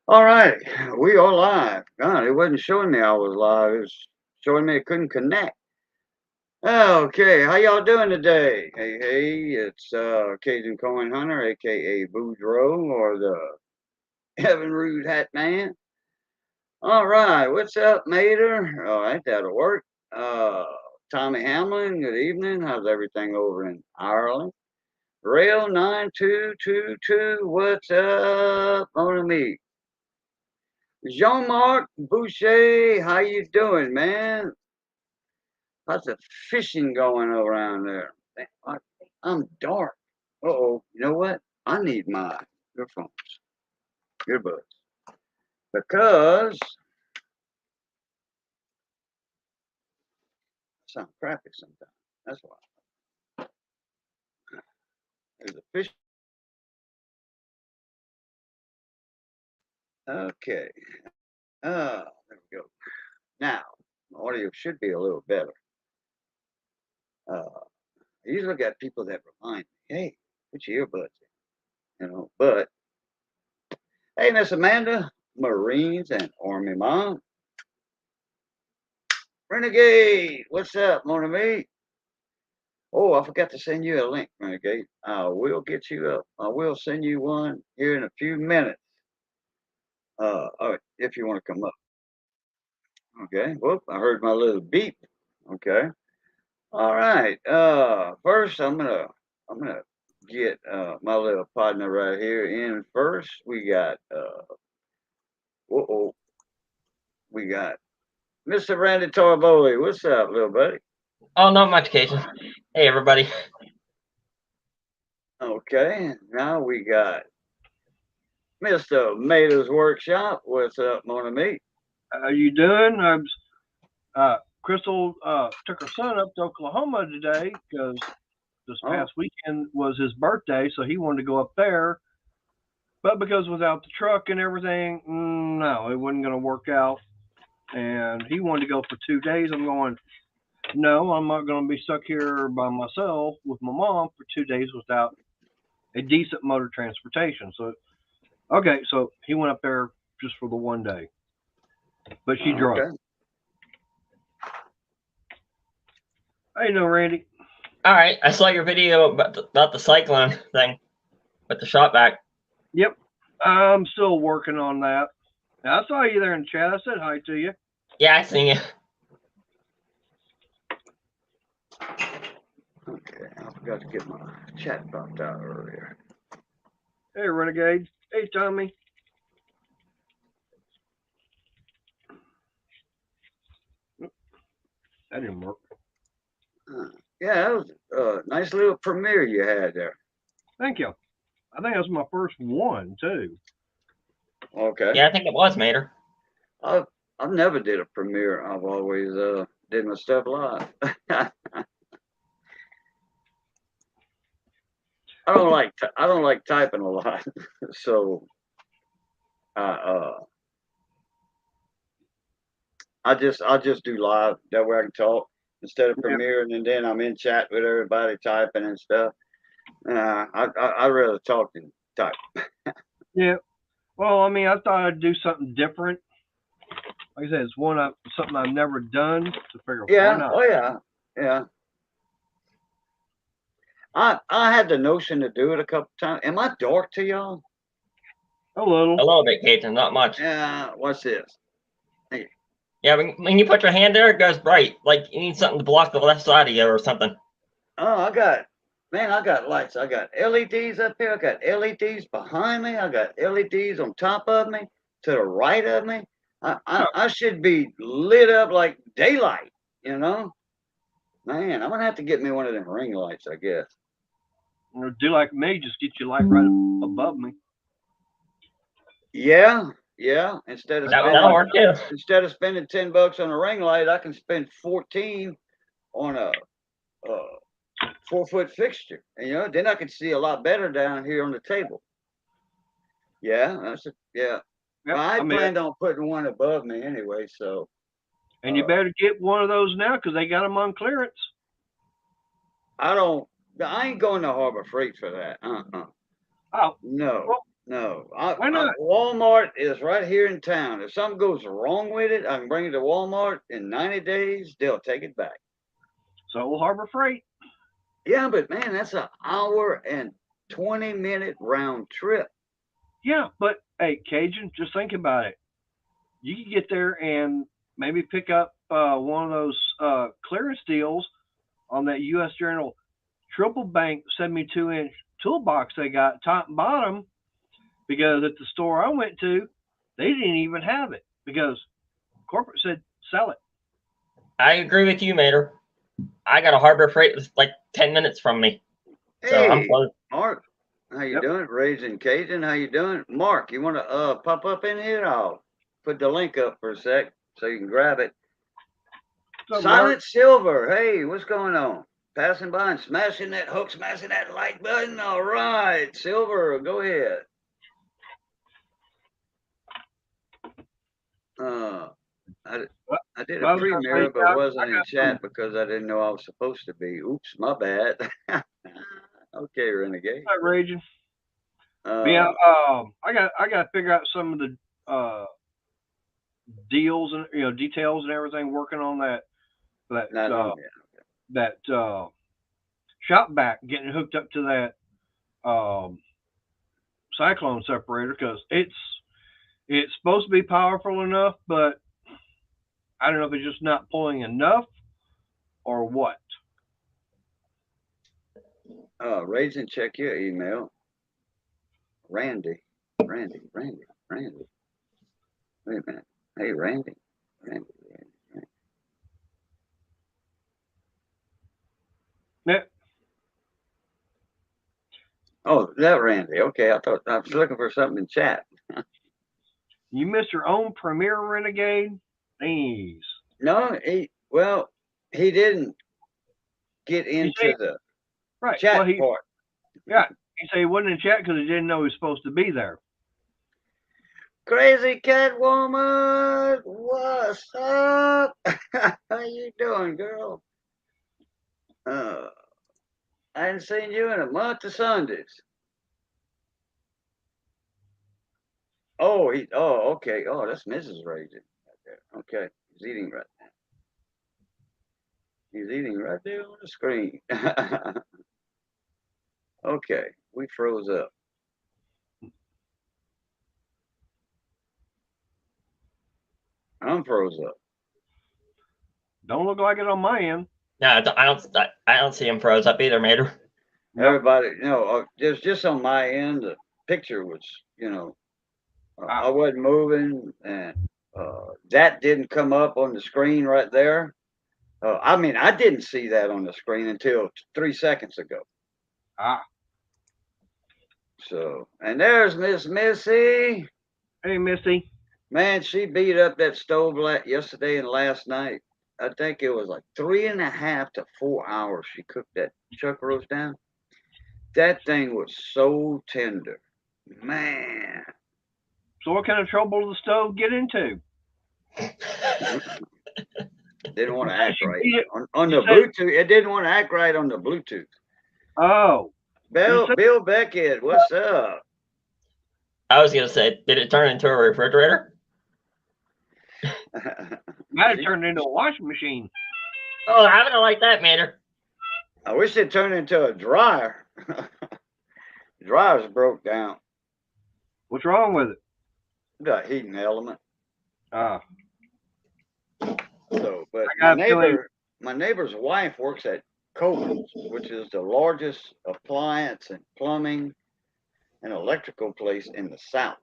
All right, we are live. God, it wasn't showing me I was live. It was showing me it couldn't connect. Okay, how y'all doing today? Hey, it's Cajun Coin Hunter, aka Boudreaux, or the Heaven Rude Hat Man. All right, what's up, Mater? All right, that'll work. Uh, Tommy Hamlin, good evening. How's everything over in Ireland? Rail 9222, what's up on me? Jean-Marc Boucher, how you doing, man? Lots of fishing going around there. Man, I'm dark. Uh-oh, you know what? I need my earphones, earbuds, because I sound crappy sometimes. That's why. There's a fish. Okay. There we go. Now, my audio should be a little better. I usually got people that remind me, hey, put your earbuds in, but hey, Miss Amanda, Marines and Army Mom. Renegade, what's up, mon ami? Oh, I forgot to send you a link, Renegade. I will get you up. I will send you one here in a few minutes. All right, if you want to come up. Okay. Whoop, I heard my little beep. Okay. All right. First I'm gonna get my little partner right here in first. We got uh, we got Mr. Randy Torboli. What's up, little buddy? Oh, not much, Cajun. Hey, everybody. Okay. Now we got Mr. Mato's Workshop. What's up, mon ami? How you doing? Crystal took her son up to Oklahoma today because this Oh, past weekend was his birthday, so he wanted to go up there. But because without the truck and everything, no, it wasn't going to work out. And he wanted to go for 2 days. I'm going, no, I'm not going to be stuck here by myself with my mom for 2 days without a decent motor transportation. So, okay, so he went up there just for the 1 day, but she drove. okay. How you know, Randy? All right, I saw your video about the cyclone thing with the shot back. Yep, I'm still working on that. I saw you there in chat. I said hi to you. Yeah, I seen you. Okay, I forgot to get my chat popped out earlier. Hey, Renegade. Hey, Tommy. That didn't work. Yeah, that was a nice little premiere you had there. Thank you. I think that was my first one, too. Okay. Yeah, I think it was Mater. I've I've never did a premiere. I've always did my stuff live. I don't like typing a lot, so uh, uh I'll just do live. That way I can talk instead of Yeah. premiering, and then I'm in chat with everybody typing and stuff. I'd rather talk than type. Yeah. Well, I mean, I thought I'd do something different. Like I said, it's something I've never done. To figure why Yeah. not? Oh yeah. Yeah. I had the notion to do it a couple times. Am I dark to y'all? A little. A little bit, Cajun, not much. Yeah. What's this? Hey. Yeah, when you put your hand there, it goes bright. Like you need something to block the left side of you or something. Oh, I got lights. I got LEDs up here. I got LEDs behind me. I got LEDs on top of me, to the right of me. Oh, I should be lit up like daylight, you know? Man, I'm gonna have to get me one of them ring lights, I guess. do like me. Just get your light right above me. Yeah, yeah. That'll work too. Instead of spending $10 on a ring light, I can spend 14 on a 4-foot fixture. And, then I can see a lot better down here on the table. Yeah, yeah. Yep. Well, I I mean, planned on putting one above me anyway, so and you better get one of those now because they got them on clearance. I don't. I ain't going to Harbor Freight for that. Oh, No, well, No, Why not? Walmart is right here in town. If something goes wrong with it, I can bring it to Walmart in 90 days. They'll take it back. So will Harbor Freight. Yeah, but man, that's an hour and 20-minute round trip. Yeah, but hey, Cajun, just think about it. You could get there and maybe pick up one of those clearance deals on that U.S. Journal triple bank 72-inch toolbox they got top and bottom, because at the store I went to, they didn't even have it because corporate said sell it. I agree with you, Mater. I got a Harbor Freight that's like 10 minutes from me. So I'm Hey, close. Mark, how you Yep. doing? Raising Cajun, how you doing? Mark, you want to pop up in here? I'll put the link up for a sec so you can grab it. So Silent Silver, hey, what's going on? Passing by and smashing that hook, smashing that like button. All right, Silver, go ahead. I did a premiere, but wasn't in chat because I didn't know I was supposed to be. Oops, my bad. Okay, Renegade. Raging. Yeah, I got to figure out some of the deals and details and everything. Working on that shop back, getting hooked up to that cyclone separator, because it's supposed to be powerful enough, but I don't know if it's just not pulling enough or what. Raisin, check your email. Randy. Wait a minute. Hey, Randy. Yeah. Oh, that Randy. Okay, I thought I was looking for something in chat. You missed your own premiere, Renegade. Please. No, he didn't get into the Right. chat Well, part. yeah, he said he wasn't in chat because he didn't know he was supposed to be there. Crazy Catwoman, what's up? How you doing, girl? I hadn't seen you in a month of Sundays. Oh, okay. Oh, that's Mrs. Raisin right there. Okay, he's eating right now. He's eating right there on the screen. Okay, we froze up. I'm froze up. Don't look like it on my end. Yeah, I don't see him froze up either, Mater. Nope. Everybody, just on my end, the picture was, I wasn't moving, and that didn't come up on the screen right there. I mean, I didn't see that on the screen until 3 seconds ago. So, and there's Miss Missy. Hey, Missy. Man, she beat up that stove yesterday and last night. I think it was like 3.5 to 4 hours she cooked that chuck roast down. That thing was so tender. Man. So what kind of trouble did the stove get into? Didn't want to act right. On the said, Bluetooth, it didn't want to act right on the Bluetooth. Oh. Bill Beckett, what's up? I was going to say, did it turn into a refrigerator? Might have turned into a washing machine. Oh, having it like that, Mater. I wish it turned into a dryer. The dryer's broke down. What's wrong with it? The heating element. So, but my neighbor's wife works at Cajun, which is the largest appliance and plumbing and electrical place in the South.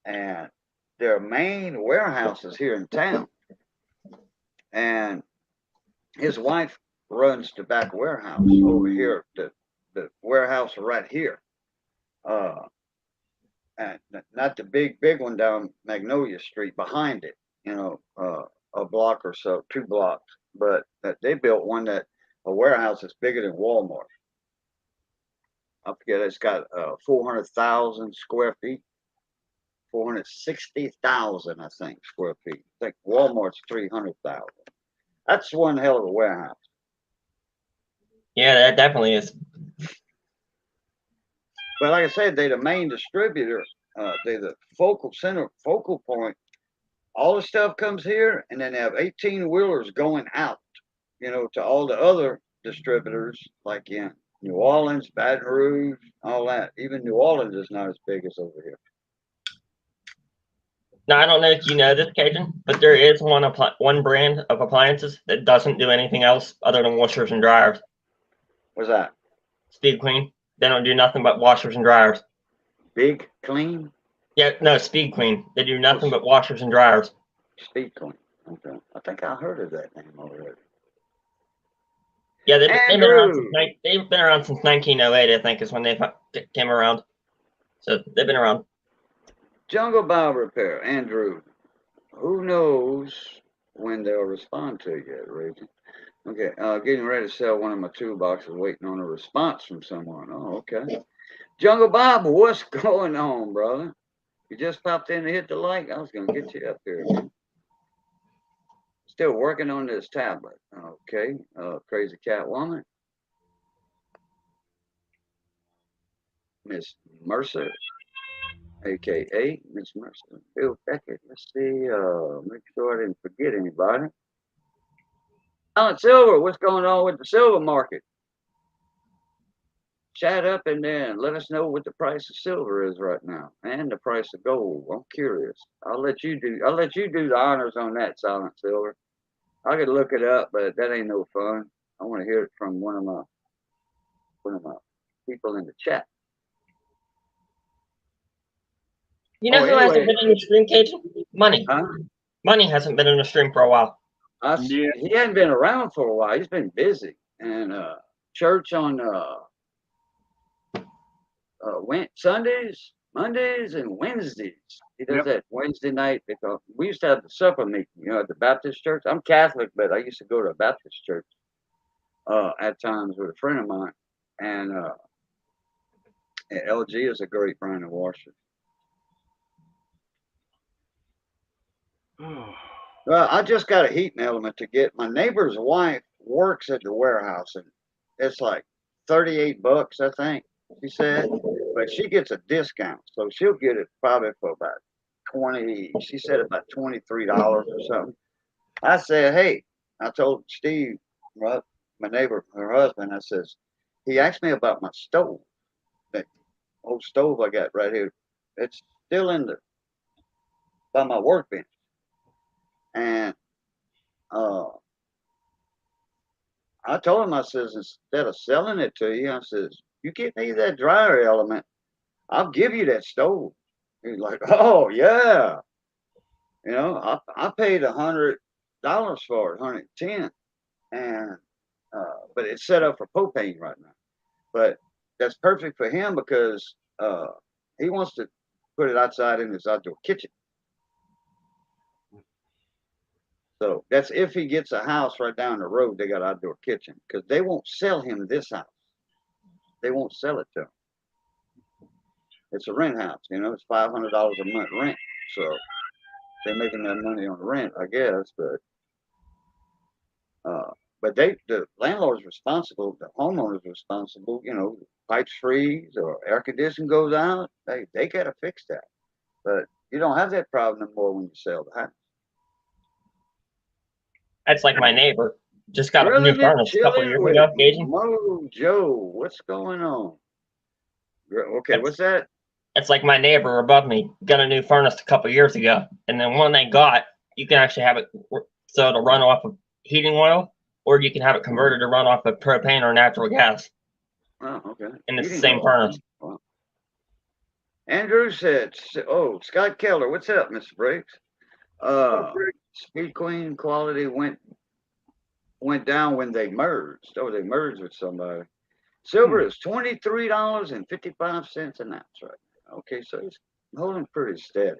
And their main warehouse is here in town. And his wife runs the back warehouse over here, the warehouse right here. And not the big one down Magnolia Street, behind it, a block or so, 2 blocks. But they built a warehouse that's bigger than Walmart. I forget, it's got 400,000 square feet, 460,000, I think, square feet. I think Walmart's 300,000. That's one hell of a warehouse. Yeah, that definitely is. But like I said, they the main distributor. They the focal point. All the stuff comes here, and then they have 18 wheelers going out. To all the other distributors, like in New Orleans, Baton Rouge, all that. Even New Orleans is not as big as over here. Now, I don't know if you know this, Cajun, but there is one brand of appliances that doesn't do anything else other than washers and dryers. What's that? Speed Clean. They don't do nothing but washers and dryers. Big Clean? Yeah, no, Speed Clean. They do nothing but washers and dryers. Speed Clean. Okay. I think I heard of that name already. Yeah, they've been around since 1908, I think, is when they came around. So they've been around. Jungle Bow Repair, Andrew. Who knows when they'll respond to you yet, Reggie? Okay, getting ready to sell one of my toolboxes, waiting on a response from someone. Oh, okay. Jungle Bob, what's going on, brother? You just popped in to hit the like. I was going to get you up here again. Still working on this tablet. Okay, Crazy Cat Woman. Miss Mercer, a.k.a. Miss Mercer. Bill Beckett. Let's see. Make sure I didn't forget anybody. Alan Silver, what's going on with the silver market? Chat up and then let us know what the price of silver is right now and the price of gold. I'm curious. I'll let you do the honors on that, Silent Silver. I could look it up, but that ain't no fun. I want to hear it from one of my people in the chat. You know who hasn't been in the stream, Cajun? Money. Huh? Money hasn't been in the stream for a while. He hadn't been around for a while. He's been busy. And church on Sundays, Mondays, and Wednesdays. He does that Wednesday night because we used to have the supper meeting, at the Baptist church. I'm Catholic, but I used to go to a Baptist church at times with a friend of mine. And LG is a great brand of washers. Well, I just got a heating element to get. My neighbor's wife works at the warehouse, and it's like $38, I think she said. But she gets a discount, so she'll get it probably for about 20. She said about $23 or something. I said, hey, I told Steve, my neighbor, her husband, I says, he asked me about my stove, that old stove I got right here. It's still by my workbench. And I told him, I says, instead of selling it to you, I says, you get me that dryer element, I'll give you that stove. He's like, oh yeah. I paid $100 for it, 110, and but it's set up for propane right now. But that's perfect for him because he wants to put it outside in his outdoor kitchen. So that's if he gets a house right down the road, they got an outdoor kitchen because they won't sell him this house. They won't sell it to him. It's a rent house, it's $500 a month rent. So they're making that money on the rent, I guess. But the landlord's responsible, the homeowner's responsible. Pipes freeze or air conditioning goes out, they gotta fix that. But you don't have that problem anymore when you sell the house. That's like my neighbor. Just got a new furnace a couple years ago, Cajun. Mojo, what's going on? Okay, what's that? It's like my neighbor above me got a new furnace a couple years ago, and then one they got, you can actually have it so it'll run off of heating oil, or you can have it converted to run off of propane or natural gas. Oh, okay. And it's the same furnace. Wow. Andrew said, Scott Keller, what's up, Mr. Briggs? Speed Queen quality went down when they merged. Oh, they merged with somebody. Silver is $23.55 an ounce right now. Okay, so it's holding pretty steady.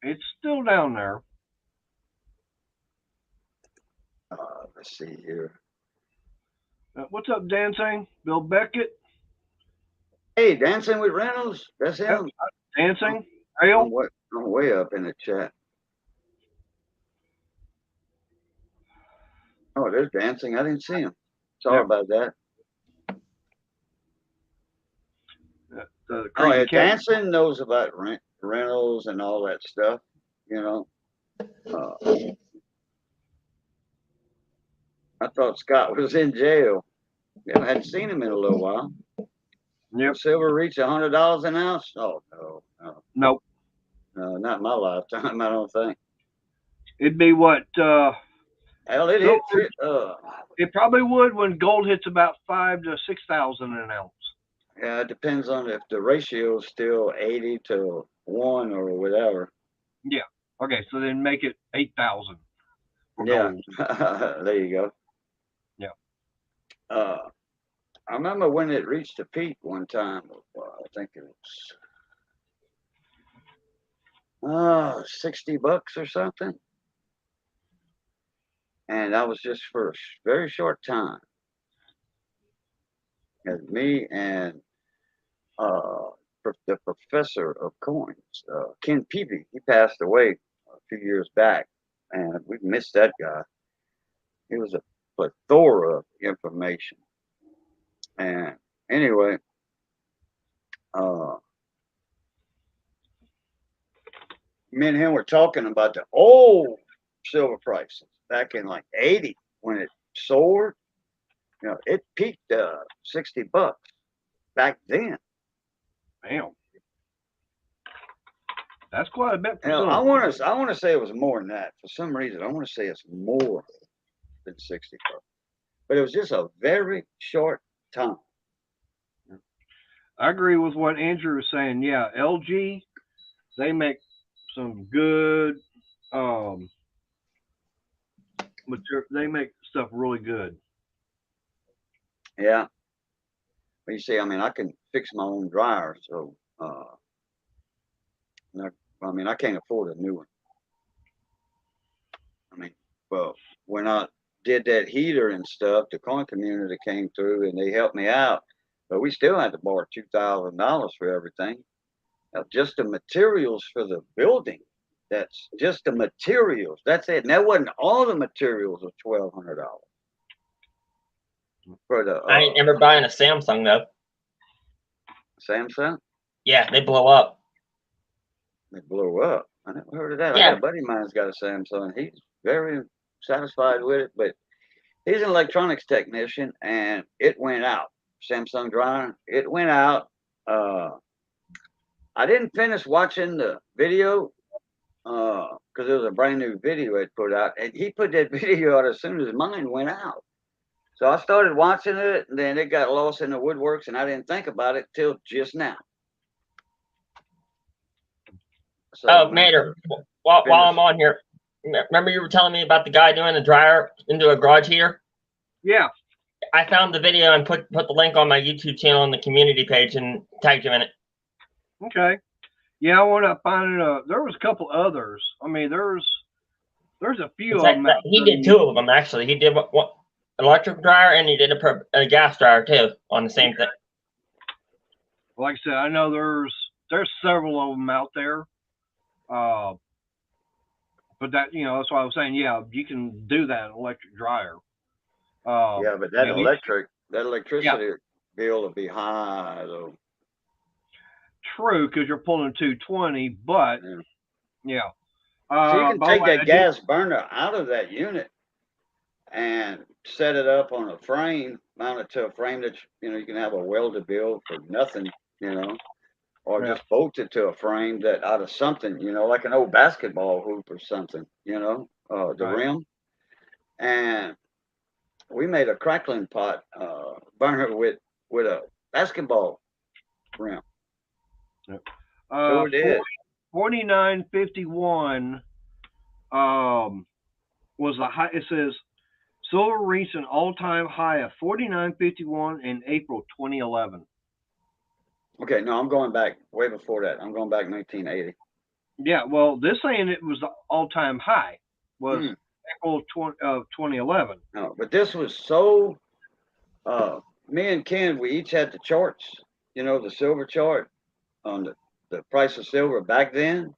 It's still down there. Let's see here. What's up, Dancing? Bill Beckett? Hey, Dancing with Reynolds? That's him. Yep. Dancing? I'm way up in the chat. Oh, there's Dancing. I didn't see him. Sorry about that. the Oh, yeah, Crazy Cat. Danson knows about rentals and all that stuff. I thought Scott was in jail. I hadn't seen him in a little while. Yep. Will silver reach $100 an ounce? Oh no, Nope. no, not in my lifetime. I don't think. It'd be what? Hell, it silver, hit. it probably would when gold hits about 5,000 to 6,000 an ounce. Yeah, it depends on if the ratio is still 80-1 or whatever. Yeah. Okay, so then make it 8,000 for Yeah, gold. there you go. Yeah. I remember when it reached a peak one time. I think it was $60 or something, and that was just for a very short time. And me and the professor of coins, Ken Peavy, he passed away a few years back, and we missed that guy. He was a plethora of information. And anyway, me and him were talking about the old silver prices back in like 80 when it soared. It peaked $60 back then. Damn. That's quite a bit. Hell, I want to say it was more than that. For some reason, I want to say it's more than $60. But it was just a very short time. I agree with what Andrew was saying. Yeah, LG, they make some good material. They make stuff really good. Yeah. But you see, I mean, I can fix my own dryer, so I can't afford a new one. I mean, well, when I did that heater and stuff, the coin community came through and they helped me out, but we still had to borrow $2,000 for everything. Now, just the materials for the building. That's just the materials. That's it. And that wasn't all the materials of $1,200 for the. I ain't never buying a Samsung though. Samsung. Yeah, they blow up. They blew up. I never heard of that. Yeah. I got a buddy of mine's got a Samsung. He's very satisfied with it, but he's an electronics technician, and it went out. Samsung dryer, it went out. I didn't finish watching the video because it was a brand new video it put out, and he put that video out as soon as mine went out. So I started watching it, and then it got lost in the woodworks, and I didn't think about it till just now. So, oh, Mater, while I'm on here, remember you were telling me about the guy doing the dryer into a garage heater? Yeah. I found the video and put the link on my YouTube channel on the community page and tagged you in it. Okay. Yeah, I want to find it. There was a couple others. I mean, there's a few of them. He did two of them actually. He did what electric dryer and he did a gas dryer too on the same thing. Like I said, I know there's several of them out there. But that that's why I was saying, yeah, you can do that electric dryer. Yeah, but that electricity bill will be high though. True, because you're pulling 220, but yeah. So you can take that gas burner out of that unit and set it up on a frame, mount it to a frame that you can have a welder build for nothing, or just bolt it to a frame that out of something, like an old basketball hoop or something, the rim. And we made a crackling pot burner with a basketball rim. So we did. 49.51 was the high. It says silver reached an all-time high of 49.51 in April 2011. Okay, no, I'm going back way before that. I'm going back 1980. Yeah, well, this saying it was the all-time high was April of 2011. No, but this was so. Me and Ken, we each had the charts. The silver chart on the price of silver back then,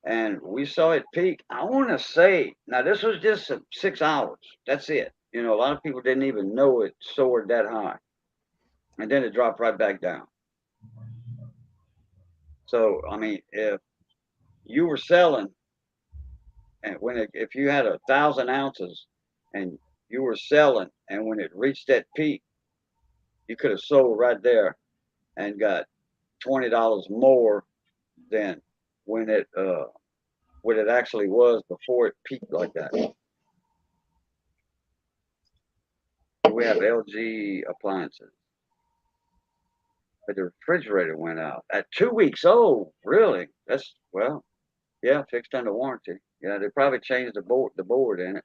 and we saw it peak. I want to say now this was just 6 hours. That's it. A lot of people didn't even know it soared that high, and then it dropped right back down. So I mean, if you were selling, and if you had 1,000 ounces, and you were selling, and when it reached that peak, you could have sold right there and got $20 more than when it what it actually was before it peaked like that. We have LG appliances, but the refrigerator went out at 2 weeks old. Really? That's well, yeah, fixed under warranty. Yeah, they probably changed the board in it.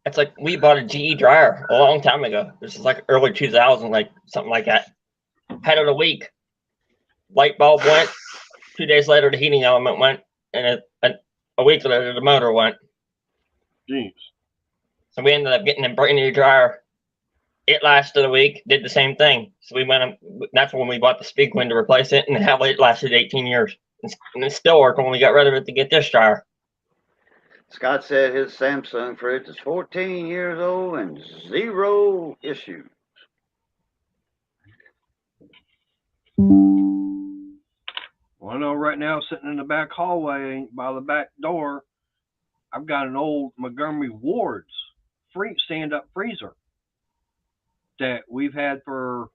It's like we bought a GE dryer a long time ago. This is like early 2000, like something like that. Had it a week. Light bulb went. 2 days later, the heating element went, and a week later, the motor went. Jeez. So we ended up getting a brand new dryer. It lasted a week, did the same thing. So we went. That's when we bought the Speedwin to replace it, and how it lasted 18 years, and it still worked when we got rid of it to get this dryer. Scott said his Samsung fridge is 14 years old and 0 issues. Well, I know right now, sitting in the back hallway by the back door, I've got an old Montgomery Ward's stand-up freezer that we've had for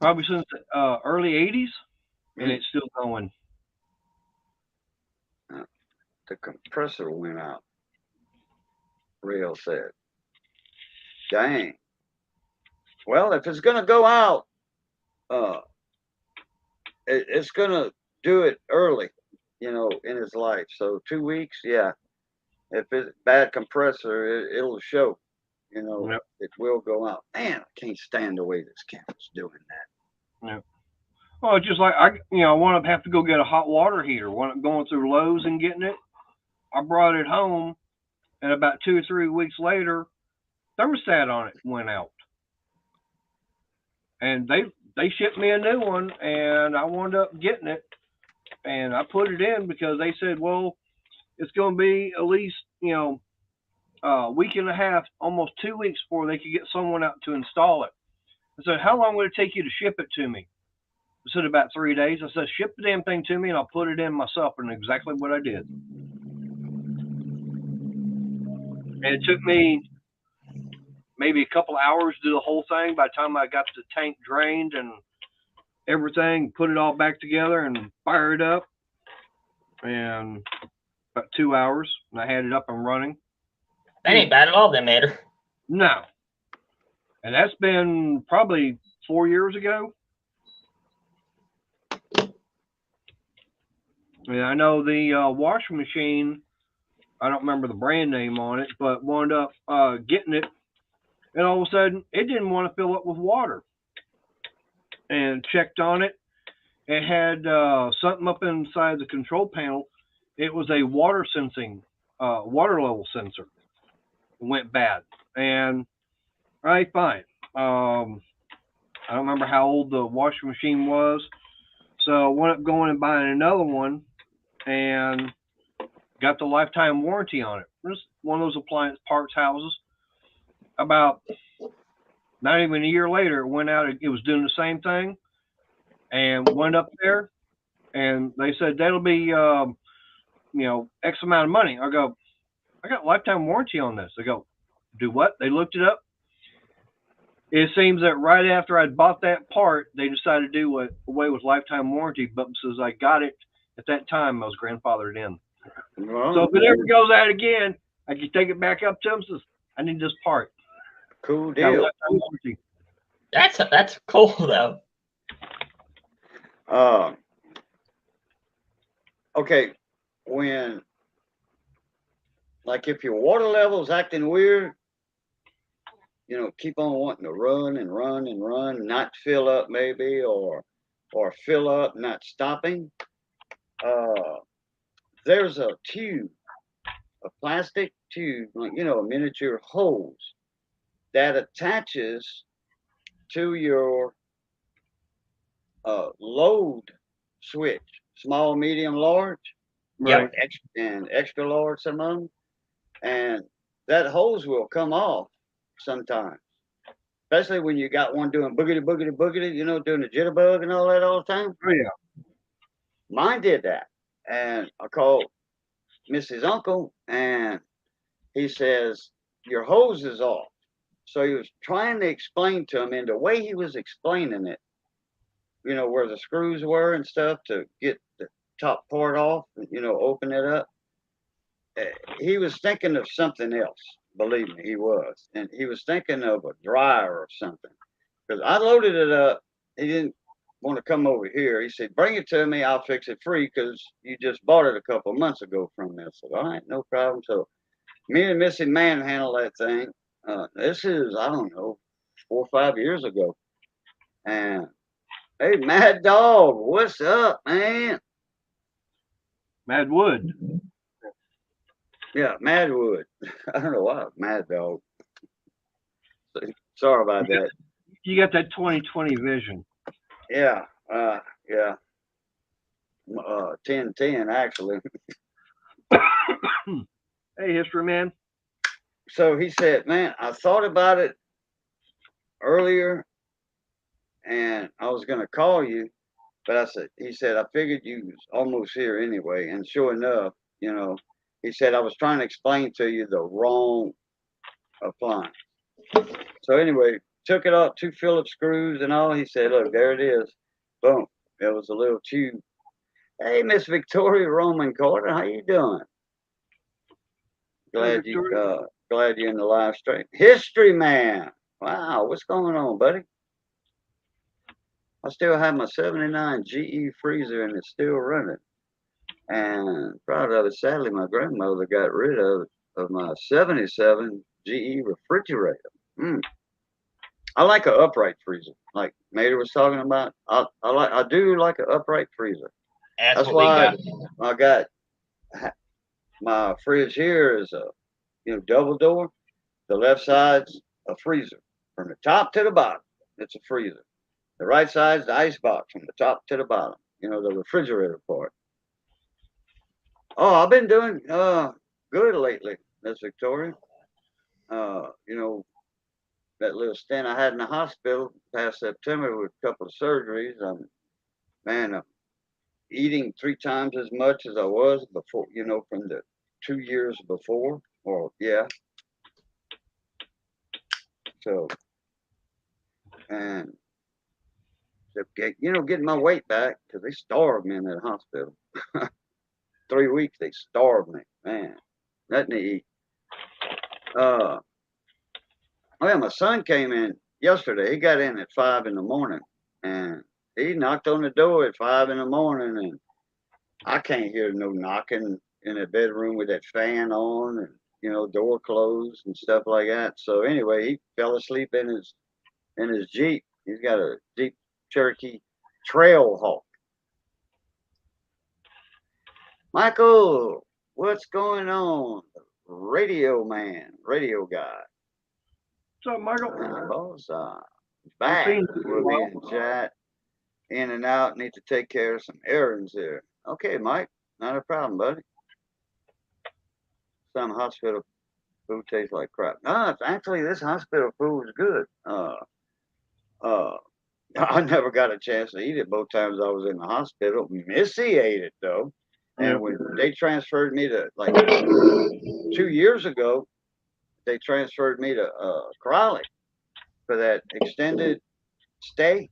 probably since the early 80s, and it's still going. The compressor went out. Real said. Dang. Well, if it's gonna go out, it's gonna do it early, in its life. So 2 weeks, yeah. If it's bad compressor, it'll show. Yep. It will go out. Man, I can't stand the way this camel's doing that. Yeah. Well, it's just like I want to have to go get a hot water heater. When I'm going through Lowe's and getting it, I brought it home, and about 2 or 3 weeks later, thermostat on it went out, and they shipped me a new one, and I wound up getting it, and I put it in because they said, well, it's going to be at least a week and a half, almost 2 weeks before they could get someone out to install it. I said, how long would it take you to ship it to me? I said, about 3 days. I said, ship the damn thing to me and I'll put it in myself, and exactly what I did. And it took me maybe a couple of hours to do the whole thing. By the time I got the tank drained and everything, put it all back together and fire it up, and about 2 hours, and I had it up and running. That ain't bad at all, then, Mater. No. And that's been probably 4 years ago. And I know the washing machine, I don't remember the brand name on it, but wound up getting it, and all of a sudden it didn't want to fill up with water. And checked on it. It had something up inside the control panel. It was a water level sensor. It went bad. And all right, fine. I don't remember how old the washing machine was, so I went up going and buying another one, and got the lifetime warranty on it. Just one of those appliance parts houses. About not even a year later, it went out. It was doing the same thing, and went up there, and they said that'll be X amount of money. I go, I got lifetime warranty on this. They go, do what? They looked it up. It seems that right after I'd bought that part, they decided to do away with lifetime warranty, but since I got it at that time, I was grandfathered in. Well, So if it ever goes out again, I can take it back up to them. Says, I need this part. cool Got deal. lifetime warranty. That's cool though. Okay, if your water level's acting weird, keep on wanting to run and run and run, not fill up maybe, or fill up, not stopping. There's a tube, a plastic tube, like, a miniature hose that attaches to your load switch, small, medium, large, Yep. and extra large, some of them. And that hose will come off sometimes, especially when you got one doing boogity, boogity, boogity, doing the jitterbug and all that all the time. Oh yeah. Mine did that. And I called Missy's uncle, and he says, your hose is off. So he was trying to explain to him, and the way he was explaining it, where the screws were and stuff to get the top part off, open it up. He was thinking of something else. Believe me, he was. And he was thinking of a dryer or something. Because I loaded it up. He didn't want to come over here. He said, bring it to me. I'll fix it free because you just bought it a couple of months ago from me. I said, all right, no problem. So me and Missy manhandled that thing. This is, I don't know, 4 or 5 years ago. And hey, Mad Dog, what's up, man? Mad Wood. Yeah, Madwood. I don't know why, Mad Dog. Sorry about that. You got that 20/20 vision. Yeah, yeah. 10/10 actually. Hey, history man. So he said, man, I thought about it earlier, and I was gonna call you, but he said, I figured you was almost here anyway. And sure enough, he said I was trying to explain to you the wrong appliance. So anyway, took it off, 2 Phillips screws and all. He said, look, there it is. Boom. It was a little tube. Hey, Miss Victoria Roman Carter, how you doing? Glad you're in the live stream. History man. Wow, what's going on, buddy? I still have my 79 GE freezer and it's still running. And proud of it. Sadly, my grandmother got rid of my 77 GE refrigerator. I like an upright freezer, like Mater was talking about. I do like an upright freezer. That's why I got my fridge here is a double door. The left side's a freezer from the top to the bottom. It's a freezer. The right side's the ice box from the top to the bottom. The refrigerator part. Oh, I've been doing good lately, Miss Victoria. That little stint I had in the hospital past September with a couple of surgeries. I'm eating 3 times as much as I was before, from the 2 years before. Or yeah. So, and getting my weight back because they starved me in that hospital. 3 weeks they starved me, man. Nothing to eat. Oh yeah, my son came in yesterday. He got in at 5 in the morning, and he knocked on the door at 5 in the morning, and I can't hear no knocking in the bedroom with that fan on and door closed and stuff like that. So anyway, he fell asleep in his Jeep. He's got a Jeep Cherokee Trailhawk. Michael, what's going on? Radio man, radio guy. What's up, Michael? Boss, back. We'll be in chat, in and out. Need to take care of some errands here. Okay, Mike, not a problem, buddy. Some hospital food tastes like crap. No, actually, this hospital food is good. I never got a chance to eat it both times I was in the hospital. Missy ate it though, and when they transferred me to 2 years ago, they transferred me to Crowley for that extended stay.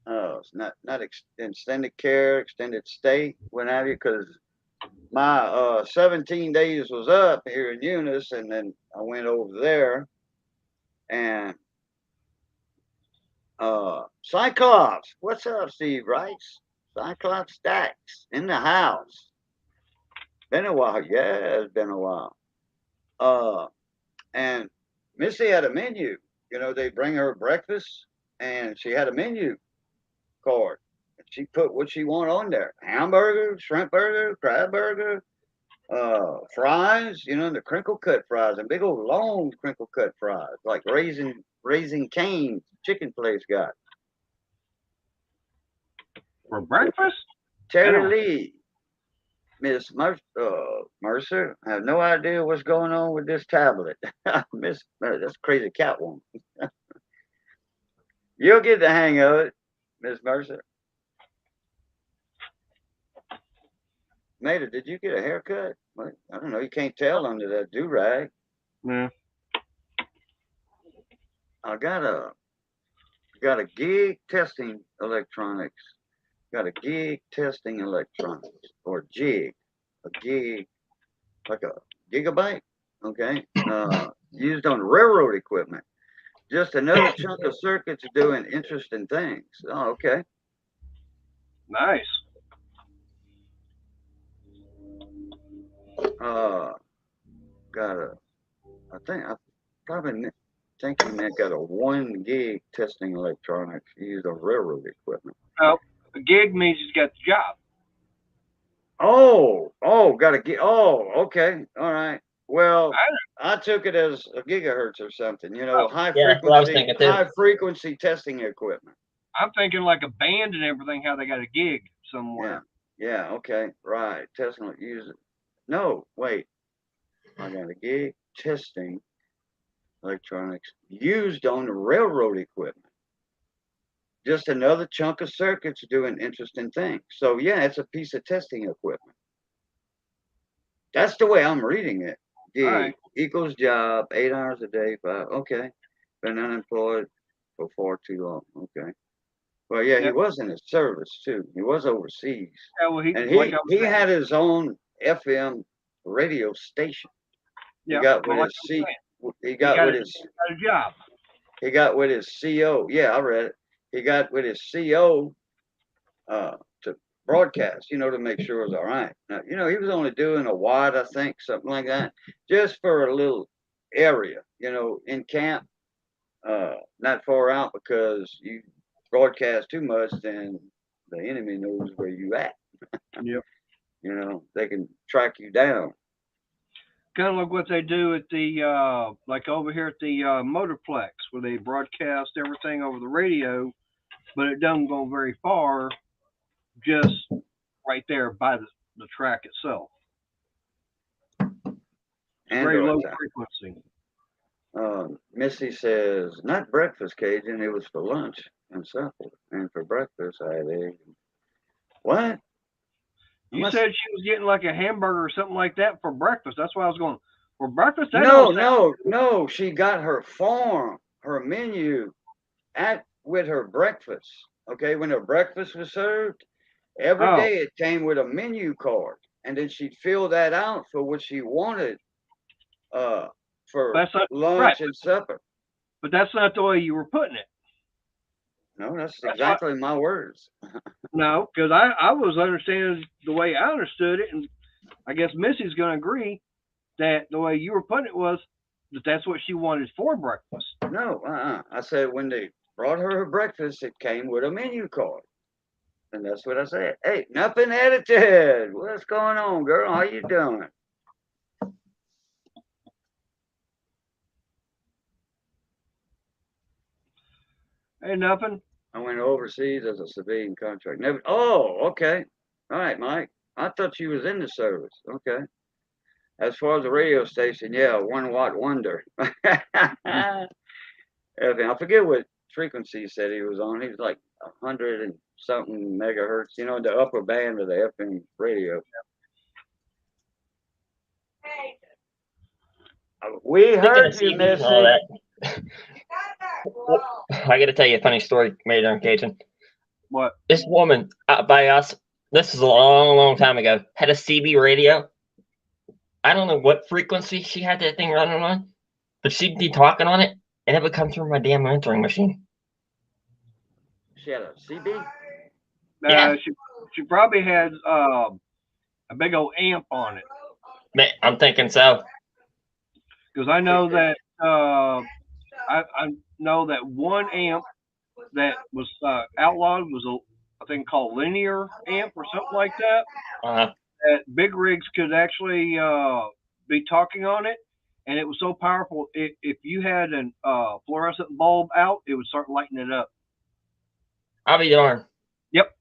Not extended care, extended stay, what have you, because my 17 days was up here in Eunice, and then I went over there, and Cyclops, what's up, Steve Rice? Cyclops Stacks in the house. Been a while, yeah, it's been a while. And Missy had a menu. They bring her breakfast, and she had a menu card. She put what she want on there: hamburger, shrimp burger, crab burger, fries. The crinkle cut fries, and big old long crinkle cut fries, like Raising Cane's chicken place got for breakfast. Terry Lee, Miss Mercer. I have no idea what's going on with this tablet. Miss, that's crazy cat woman. You'll get the hang of it, Miss Mercer. Mater, did you get a haircut? What? I don't know. You can't tell under that do rag. Yeah. I got a gig testing electronics. Got a gig testing electronics or jig, a gig like a gigabyte. Okay, used on railroad equipment. Just another chunk of circuits doing interesting things. Oh, okay. Nice. Uh, I probably thinking that got a 1 gig testing electronics used on railroad equipment. Oh, a gig means he's got the job. Got a gig. Oh, okay. All right. Well, I took it as a gigahertz or something, Oh, Yeah, that's what I was thinking too. high frequency testing equipment. I'm thinking like a band and everything, how they got a gig somewhere. Yeah, okay. Right. Testing use it. No, wait. I got a gig testing electronics used on railroad equipment. Just another chunk of circuits doing interesting things. So yeah, it's a piece of testing equipment. That's the way I'm reading it. Gig Right. equals job, 8 hours a day, 5. Okay. Been unemployed for far too long. Okay. Well, yeah, he Yep. was in the service too. He was overseas, Yeah, well, and like I was he saying, had his own FM radio station. yeah, He got with well, like his I was C. saying, He he got got with his. a job. He got with his CO. Yeah, I read it. He got with his CO to broadcast, to make sure it was all right. Now, he was only doing a watt, I think, something like that, just for a little area, in camp, not far out, because you broadcast too much, then the enemy knows where you at. Yep. They can track you down. Kind of like what they do at the like over here at the Motorplex, where they broadcast everything over the radio, but it doesn't go very far, just right there by the track itself. It's very low frequency. Missy says, not breakfast, Cajun. It was for lunch and supper. And for breakfast, I had eggs. What? You said she was getting like a hamburger or something like that for breakfast. That's why I was going, for breakfast? That don't sound No. She got her form, her menu with her breakfast. Okay, when her breakfast was served, every day it came with a menu card. And then she'd fill that out for what she wanted for lunch and supper. But that's not the way you were putting it. No, that's exactly my words. No, because I was understanding the way I understood it, and I guess Missy's going to agree that the way you were putting it was that that's what she wanted for breakfast. No, I said when they brought her breakfast, it came with a menu card. And that's what I said. Hey, nothing edited. What's going on, girl? How you doing? Hey, nothing. I went overseas as a civilian contract. Never. Oh, okay. All right, Mike. I thought you was in the service. Okay. As far as the radio station, yeah, 1 watt wonder. I forget what frequency he said he was on. He was like 100 and something megahertz. The upper band of the FM radio. We heard you, Missy. I got to tell you a funny story, Major and Cajun. What? This woman out by us, this is a long, long time ago, had a CB radio. I don't know what frequency she had that thing running on, but she'd be talking on it, and it would come through my damn answering machine. She had a CB? Yeah. She probably had a big old amp on it. I'm thinking so. Because I know that I know that one amp that was outlawed was a thing called linear amp or something like that. That big rigs could actually be talking on it, and it was so powerful. If you had an fluorescent bulb out, it would start lighting it up. I'll be darned. Yep.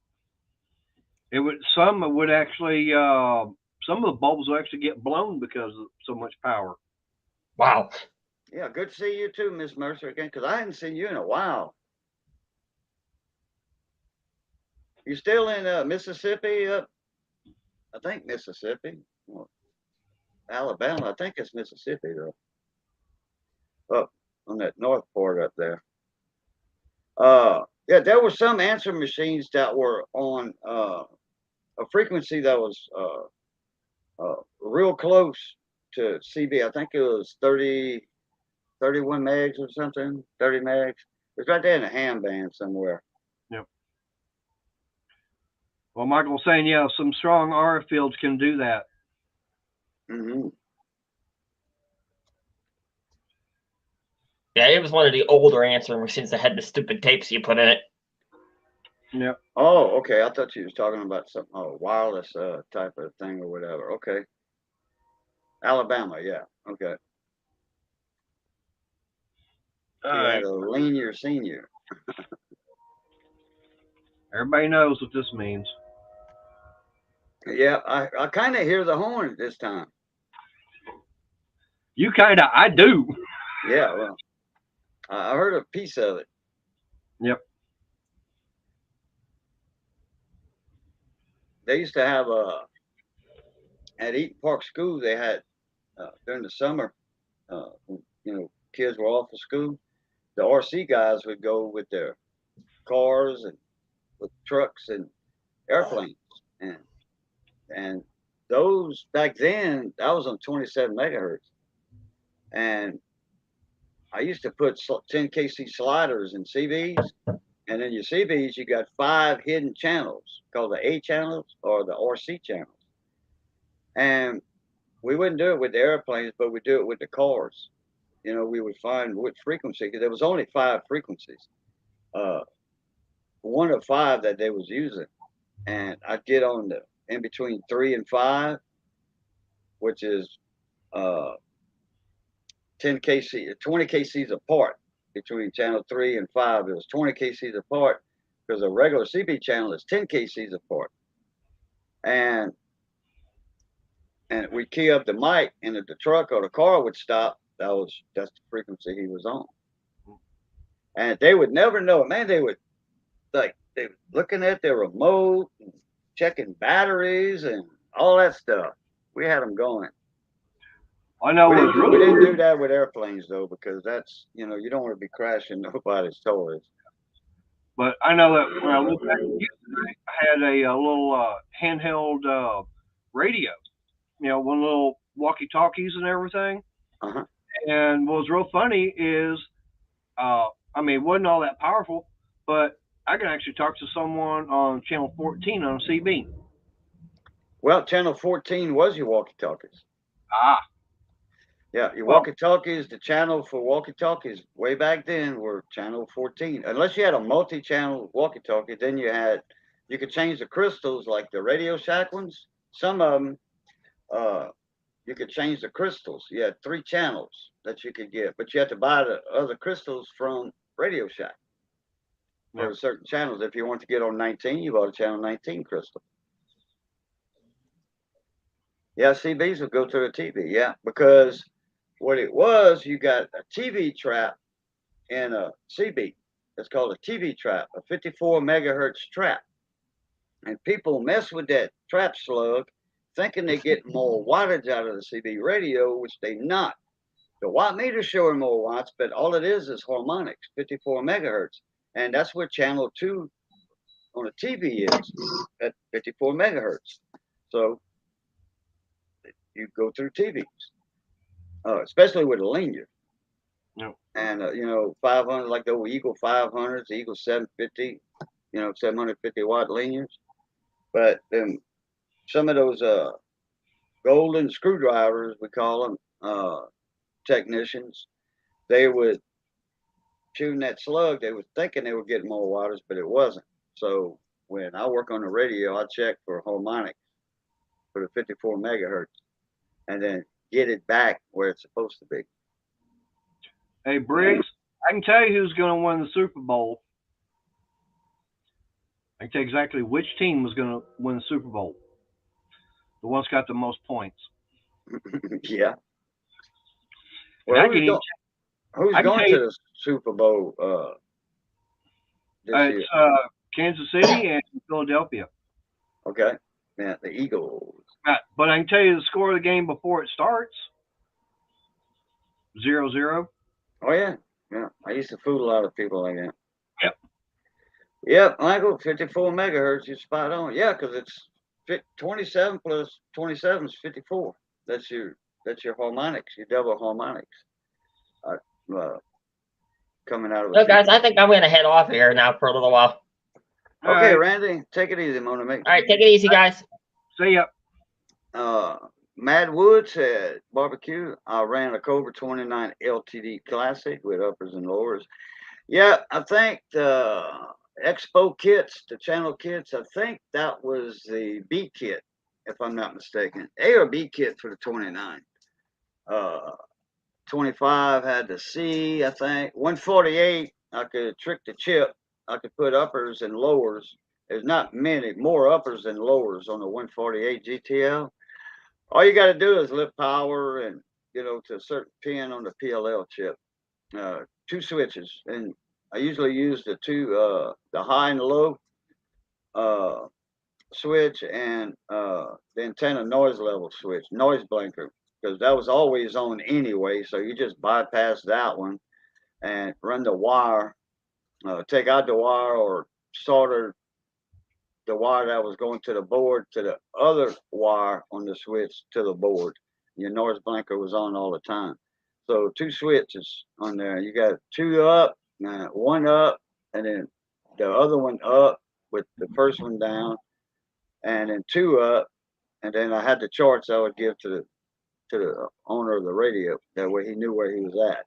It would. Some would actually. Some of the bulbs would actually get blown because of so much power. Wow. Yeah, good to see you too, Miss Mercer, again, because I hadn't seen you in a while. You still in Mississippi? I think Mississippi, well, Alabama. I think it's Mississippi though. Up on that north part up there. Yeah, there were some answering machines that were on a frequency that was real close to CB. I think it was 30, 31 megs or something, 30 megs. It's right there in a ham band somewhere. Yep. Well, Michael was saying, yeah, some strong RF fields can do that. Hmm. Yeah, it was one of the older answering machines that had the stupid tapes you put in it. Yep. Oh, okay. I thought you was talking about some wireless type of thing or whatever. Okay. Alabama, yeah. Okay. All He right. had a linear senior. Everybody knows what this means. Yeah, I kind of hear the horn this time. You kind of, I do. Yeah, well, I heard a piece of it. Yep. They used to have at Eaton Park School. They had during the summer, kids were off of school. The RC guys would go with their cars and with trucks and airplanes, and and those back then that was on 27 megahertz, and I used to put 10 kc sliders in CBs, and in your CBs you got 5 hidden channels called the A channels or the RC channels, and we wouldn't do it with the airplanes, but we do it with the cars. We would find which frequency because there was only 5 frequencies, uh, one of 5 that they was using, and I'd get on the in between 3 and 5, which is uh, 10 kc, 20 kcs apart between channel 3 and 5. It was 20 kcs apart because a regular CB channel is 10 kcs apart, and we key up the mic, and if the truck or the car would stop, that's the frequency he was on, and they would never know it. Man, they would they were looking at their remote, and checking batteries, and all that stuff. We had them going. I know We what's didn't, we really didn't cool. do that with airplanes though, because that's you don't want to be crashing nobody's toys. But I know that when I lived back in Houston, I had a little handheld radio, one little walkie talkies and everything. Uh huh. And what was real funny is, I mean, it wasn't all that powerful, but I could actually talk to someone on channel 14 on CB. Well, channel 14 was your walkie-talkies. Ah, Yeah, your well, walkie-talkies, the channel for walkie-talkies way back then were channel 14. Unless you had a multi-channel walkie-talkie, then you could change the crystals like the Radio Shack ones. Some of them, uh, you could change the crystals. You had 3 channels that you could get, but you had to buy the other crystals from Radio Shack yeah. for certain channels. If you want to get on 19, you bought a channel 19 crystal. Yeah, CBs would go to a TV. Yeah, because what it was, you got a TV trap and a CB. It's called a TV trap, a 54 megahertz trap. And people mess with that trap slug thinking they get more wattage out of the CB radio, which they not. The watt meter's showing more watts, but all it is harmonics, 54 megahertz. And that's what channel 2 on a TV is, at 54 megahertz. So you go through TVs, especially with a linear. No. And 500, like the old Eagle 500s, the Eagle 750, 750 watt linears. But some of those golden screwdrivers, we call them, technicians, they would tune that slug. They were thinking they were getting more wattage, but it wasn't. So when I work on the radio, I check for harmonics for the 54 megahertz, and then get it back where it's supposed to be. Hey, Briggs, I can tell you who's going to win the Super Bowl. I can tell you exactly which team was going to win the Super Bowl. The one's got the most points. Yeah. And I Well, can even, who's I can going tell to you, the Super Bowl this year? it's Kansas City and Philadelphia. Okay. Yeah, the Eagles. But I can tell you the score of the game before it starts. 0-0. Oh yeah, yeah. I used to fool a lot of people like that. Yep. Yep, Michael, 54 megahertz. You're spot on. Yeah, because it's 27 plus 27 is 54. That's your harmonics, your double harmonics. Uh, coming out of a. So, guys, I think I'm going to head off here now for a little while. Okay, right. Randy, take it easy, Mona. All right, take it easy, guys. See ya. Mad Wood said, barbecue. I ran a Cobra 29 LTD Classic with uppers and lowers. Yeah, I think the Expo kits, the channel kits, I think that was the B kit, if I'm not mistaken. A or B kit for the 29. 25 had the C, I think. 148, I could trick the chip. I could put uppers and lowers. There's not many more uppers than lowers on the 148 GTL. All you got to do is lift power and, to a certain pin on the PLL chip. 2 switches. And I usually use the high and low switch and the antenna noise level switch, noise blinker, because that was always on anyway. So you just bypass that one and run the wire, take out the wire or solder the wire that was going to the board to the other wire on the switch to the board. Your noise blinker was on all the time. So 2 switches on there. You got 2 up, 1 up, and then the other one up with the first one down, and then 2 up, and then I had the charts I would give to the owner of the radio. That way he knew where he was at.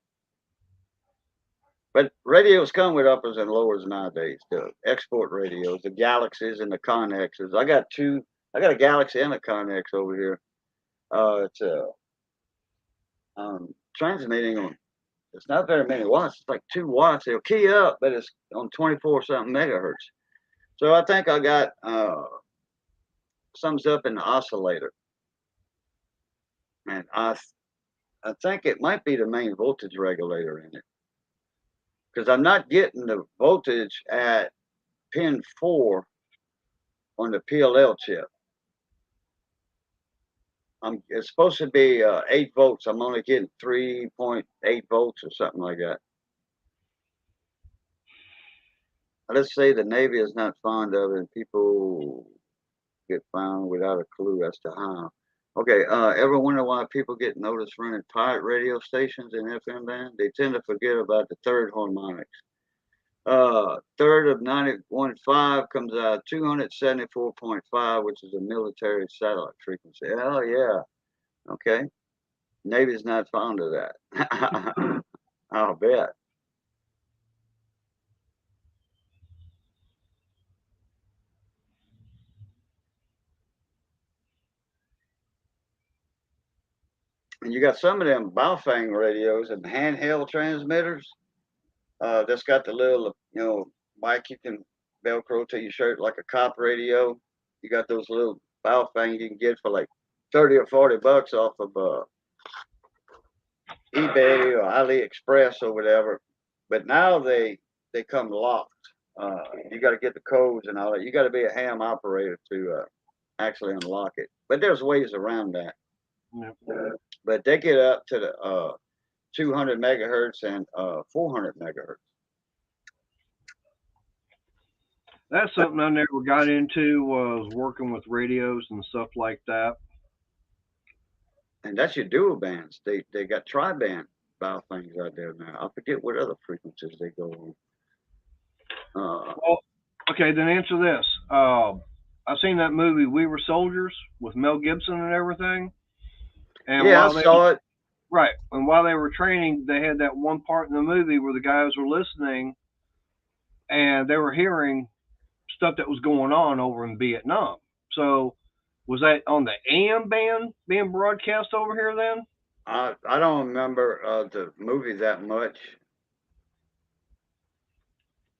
But radios come with uppers and lowers nowadays. The export radios, the Galaxies and the Connexes. I got a Galaxy and a Connex over here. It's transmitting on. It's not very many watts. It's like 2 watts. It'll key up, but it's on 24 something megahertz. So I think I got sums up in the oscillator, and I think it might be the main voltage regulator in it, because I'm not getting the voltage at pin 4 on the PLL chip. It's supposed to be 8 volts. I'm only getting 3.8 volts or something like that. Let's say the Navy is not fond of it, and people get found without a clue as to how. Okay, ever wonder why people get noticed running pirate radio stations in FM band? They tend to forget about the third harmonics. Third of 91.5 comes out 274.5, which is a military satellite frequency. Hell yeah. Okay. Navy's not fond of that. I'll bet. And you got some of them Baofeng radios and handheld transmitters. That's got the little, mic you can Velcro to your shirt like a cop radio. You got those little Baofeng you can get for like 30 or 40 bucks off of eBay or AliExpress or whatever. But now they come locked. You got to get the codes and all that. You got to be a ham operator to actually unlock it. But there's ways around that. Yep. But they get up to the 200 megahertz and 400 megahertz. That's something I never got into, was working with radios and stuff like that. And that's your dual bands. They got tri-band Baofengs out there now. I forget what other frequencies they go on. Well, okay, then answer this. I've seen that movie We Were Soldiers with Mel Gibson and everything. And yeah, I saw it. Right. And while they were training, they had that one part in the movie where the guys were listening and they were hearing stuff that was going on over in Vietnam. So was that on the AM band being broadcast over here then? I don't remember the movie that much.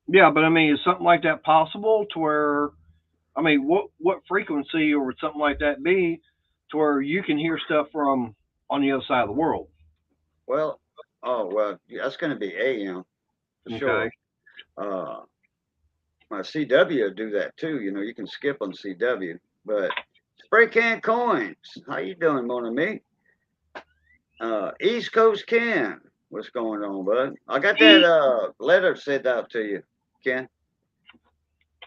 Yeah, but I mean, is something like that possible to where, I mean, what frequency or would something like that be to where you can hear stuff from on the other side of the world? Well, that's going to be AM for sure. My CW will do that too. You can skip on CW, but Spray can coins. How you doing, mon ami? East Coast Ken. What's going on, bud? I got that letter sent out to you, Ken.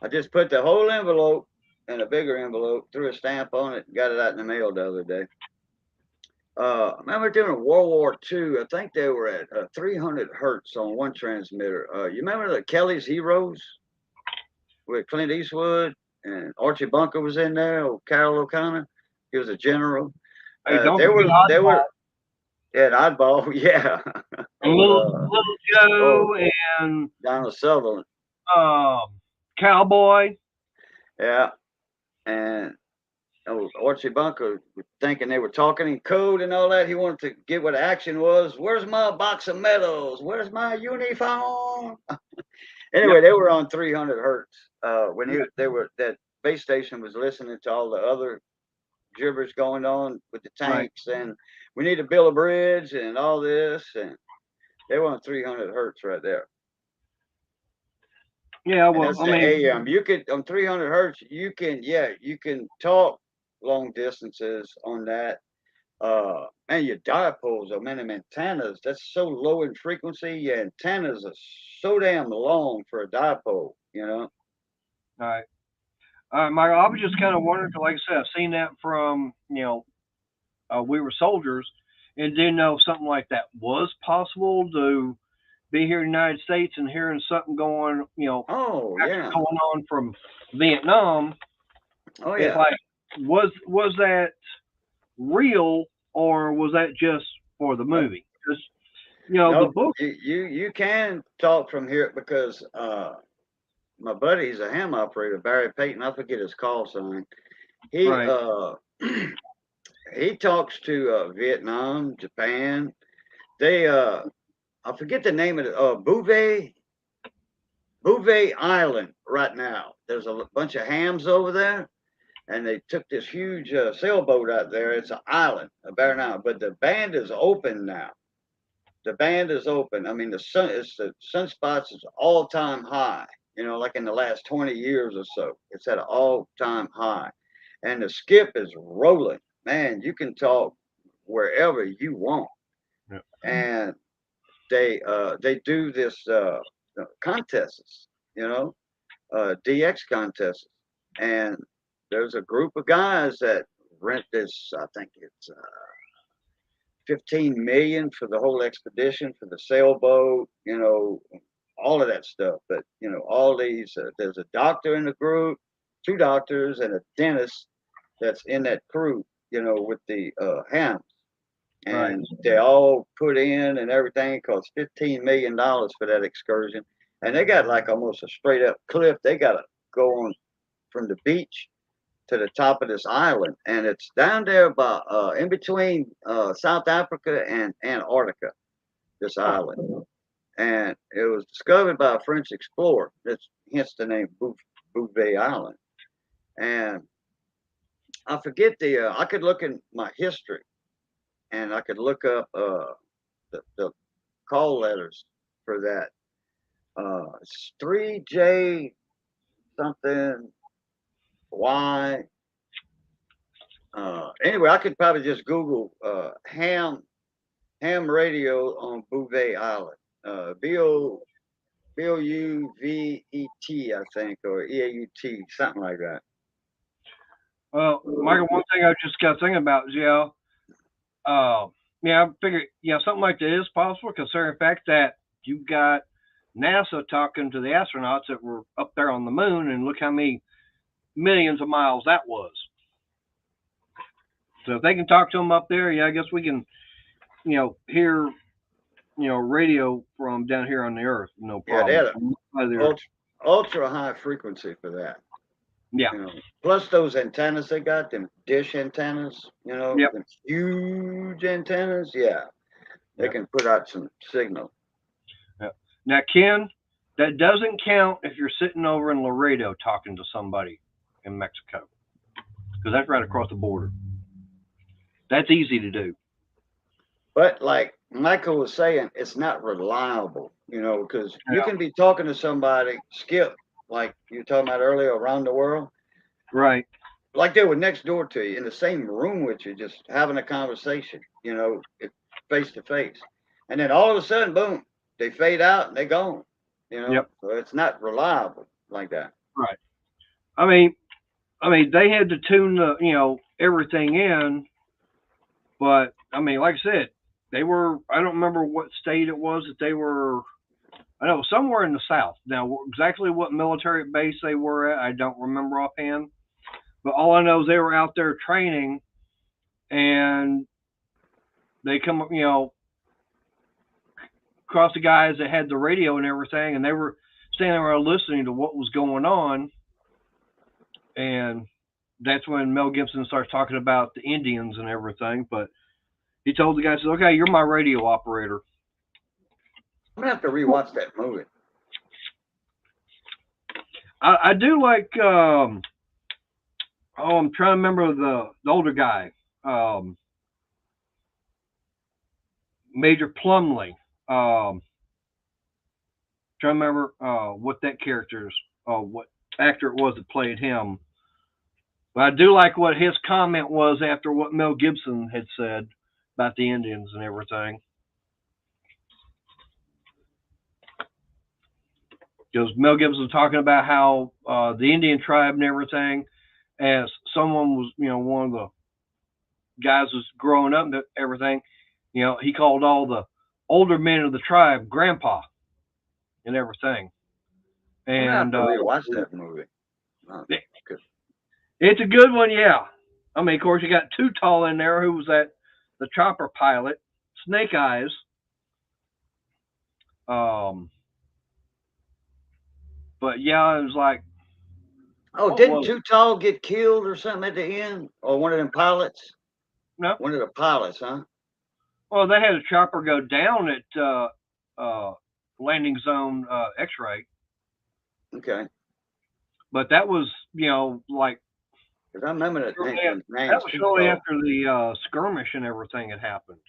I just put the whole envelope in a bigger envelope, threw a stamp on it, got it out in the mail the other day. I remember during World War II, I think they were at 300 hertz on one transmitter. You remember the Kelly's Heroes with Clint Eastwood and Archie Bunker was in there, or Carol O'Connor? He was a general. Hey, don't They forget were at Oddball, yeah. little Joe and Donald Sutherland. Cowboy. Yeah. And Archie Bunker thinking they were talking in code and all that. He wanted to get what action was. Where's my box of medals? Where's my uniform? Anyway, they were on 300 hertz. When they were, that base station was listening to all the other gibberish going on with the tanks, and we need to build a bridge and all this, and they were on 300 hertz right there. Yeah, well, that's the AM. You could on 300 hertz. You can talk long distances on that. And your dipoles, I mean, them antennas, that's so low in frequency. Your antennas are so damn long for a dipole, you know. All right. Michael, I was just kind of wondering, 'cause like I said, I've seen that from, we were soldiers, and didn't know something like that was possible to be here in the United States and hearing something going, going on from Vietnam. Oh yeah. It's like, was that real, or was that just for the movie? Because the book. You can talk from here because my buddy, he's a ham operator, Barry Payton. I forget his call sign. He he talks to Vietnam, Japan. They I forget the name of it. Bouvet Island right now. There's a bunch of hams over there, and they took this huge sailboat out there. It's an island, a barren island, but the band is open now. The band is open. I mean, the sunspots is all-time high. Like in the last 20 years or so, it's at an all-time high, and the skip is rolling. Man, you can talk wherever you want, and they do this contests, DX contests, and there's a group of guys that rent this. I think it's 15 million for the whole expedition, for the sailboat, all of that stuff. But all these, there's a doctor in the group, 2 doctors, and a dentist that's in that crew, with the hams. And they all put in and everything. It costs $15 million for that excursion. And they got like almost a straight up cliff. They got to go on from the beach to the top of this island. And it's down there by, in between South Africa and Antarctica, this island. And it was discovered by a French explorer. That's hence the name Bouvet Island. And I forget I could look in my history, and I could look up the call letters for that. It's 3J something Y. Anyway, I could probably just Google ham radio on Bouvet Island. Bouvet, I think, or EAUT, something like that. Well, Michael, one thing I just got thinking about is, I figured, something like that is possible, considering the fact that you've got NASA talking to the astronauts that were up there on the moon, and look how many millions of miles that was. So if they can talk to them up there, I guess we can, hear, radio from down here on the Earth, no problem. Yeah, they had ultra high frequency for that. Yeah. Plus those antennas they got, them dish antennas, them huge antennas. Yeah. They can put out some signal. Yeah. Now, Ken, that doesn't count if you're sitting over in Laredo talking to somebody in Mexico, because that's right across the border. That's easy to do. But like Michael was saying, it's not reliable, because you can be talking to somebody, Skip, like you were talking about earlier, around the world. Right. like they were next door to you in the same room with you, just having a conversation, face to face. And then all of a sudden, boom, they fade out and they're gone. Yep. So it's not reliable like that. Right. I mean, they had to tune everything in, but I mean, like I said, they were. I don't remember what state it was that they were. I know somewhere in the South. Now, exactly what military base they were at, I don't remember offhand. But all I know is they were out there training, and they come, across the guys that had the radio and everything, and they were standing around listening to what was going on. And that's when Mel Gibson starts talking about the Indians and everything. But he told the guy, says, "Okay, you're my radio operator." I'm gonna have to rewatch that movie. I do like. I'm trying to remember the older guy, Major Plumley. Trying to remember what that character's, what actor it was that played him. But I do like what his comment was after what Mel Gibson had said about the Indians and everything. Because Mel Gibson was talking about how the Indian tribe and everything, as someone was, one of the guys was growing up and everything, he called all the older men of the tribe grandpa and everything. I'm gonna have And to rewatch that movie. Oh, good. It's a good one, yeah. I mean, of course, you got Too Tall in there, who was the chopper pilot, Snake Eyes. But yeah, it was like. Oh, didn't Too Tall get killed or something at the end? Or one of them pilots? No. One of the pilots, huh? Well, they had a chopper go down at landing zone X-ray. Okay. But that was, like. Because I remember that. That was shortly after the skirmish and everything had happened.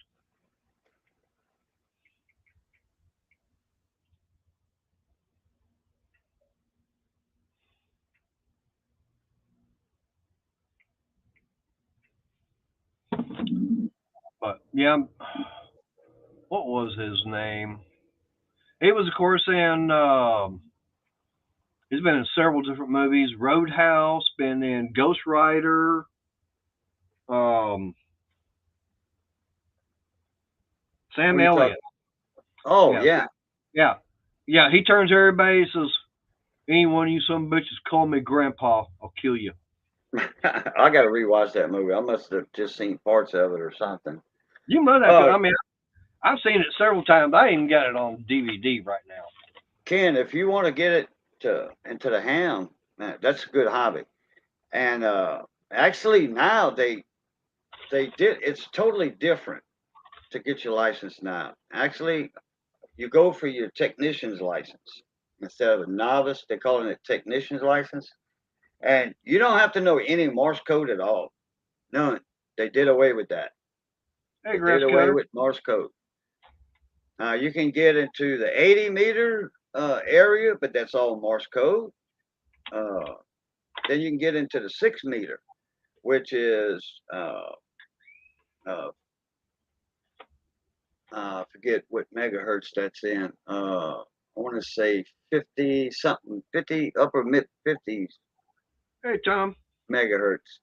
But yeah, what was his name? He was, of course, in. He's been in several different movies. Roadhouse, been in Ghost Rider. Sam Elliott. Oh, yeah. Yeah, he turns everybody and says, "Any one of you some bitches call me grandpa, I'll kill you." I got to rewatch that movie. I must have just seen parts of it or something. You must have. I mean, I've seen it several times. I even got it on DVD right now. Ken, if you want to get it into the ham, man, that's a good hobby. And actually, now they did. It's totally different to get your license now. Actually, you go for your technician's license instead of a novice. They're calling it technician's license, and you don't have to know any Morse code at all. None. They did away with that. Hey, they did away with Morse code. You can get into the 80-meter area, but that's all Morse code. Then you can get into the 6-meter, which is I forget what megahertz that's in. I want to say 50 something, 50 upper mid 50s. Hey, Tom. Megahertz.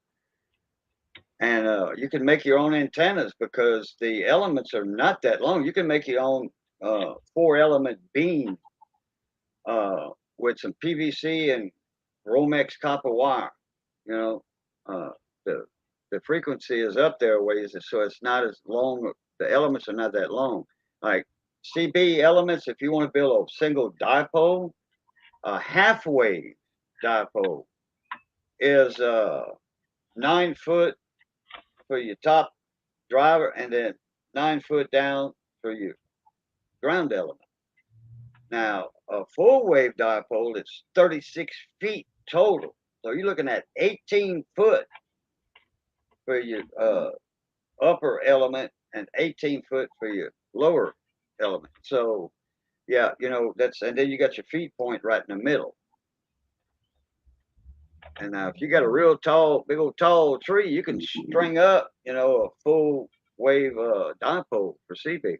And you can make your own antennas because the elements are not that long. You can make your own 4-element beam with some PVC and Romex copper wire. The frequency is up there a ways, so it's not as long. The elements are not that long. Like CB elements, if you want to build a single dipole, a half-wave dipole is 9 foot for your top driver and then 9 foot down for your ground element. Now, a full-wave dipole is 36 feet total. So you're looking at 18 foot for your upper element and 18 foot for your lower element. So, yeah, and then you got your feed point right in the middle. And if you got a real tall, big old tall tree, you can string up, a full wave dipole for CB,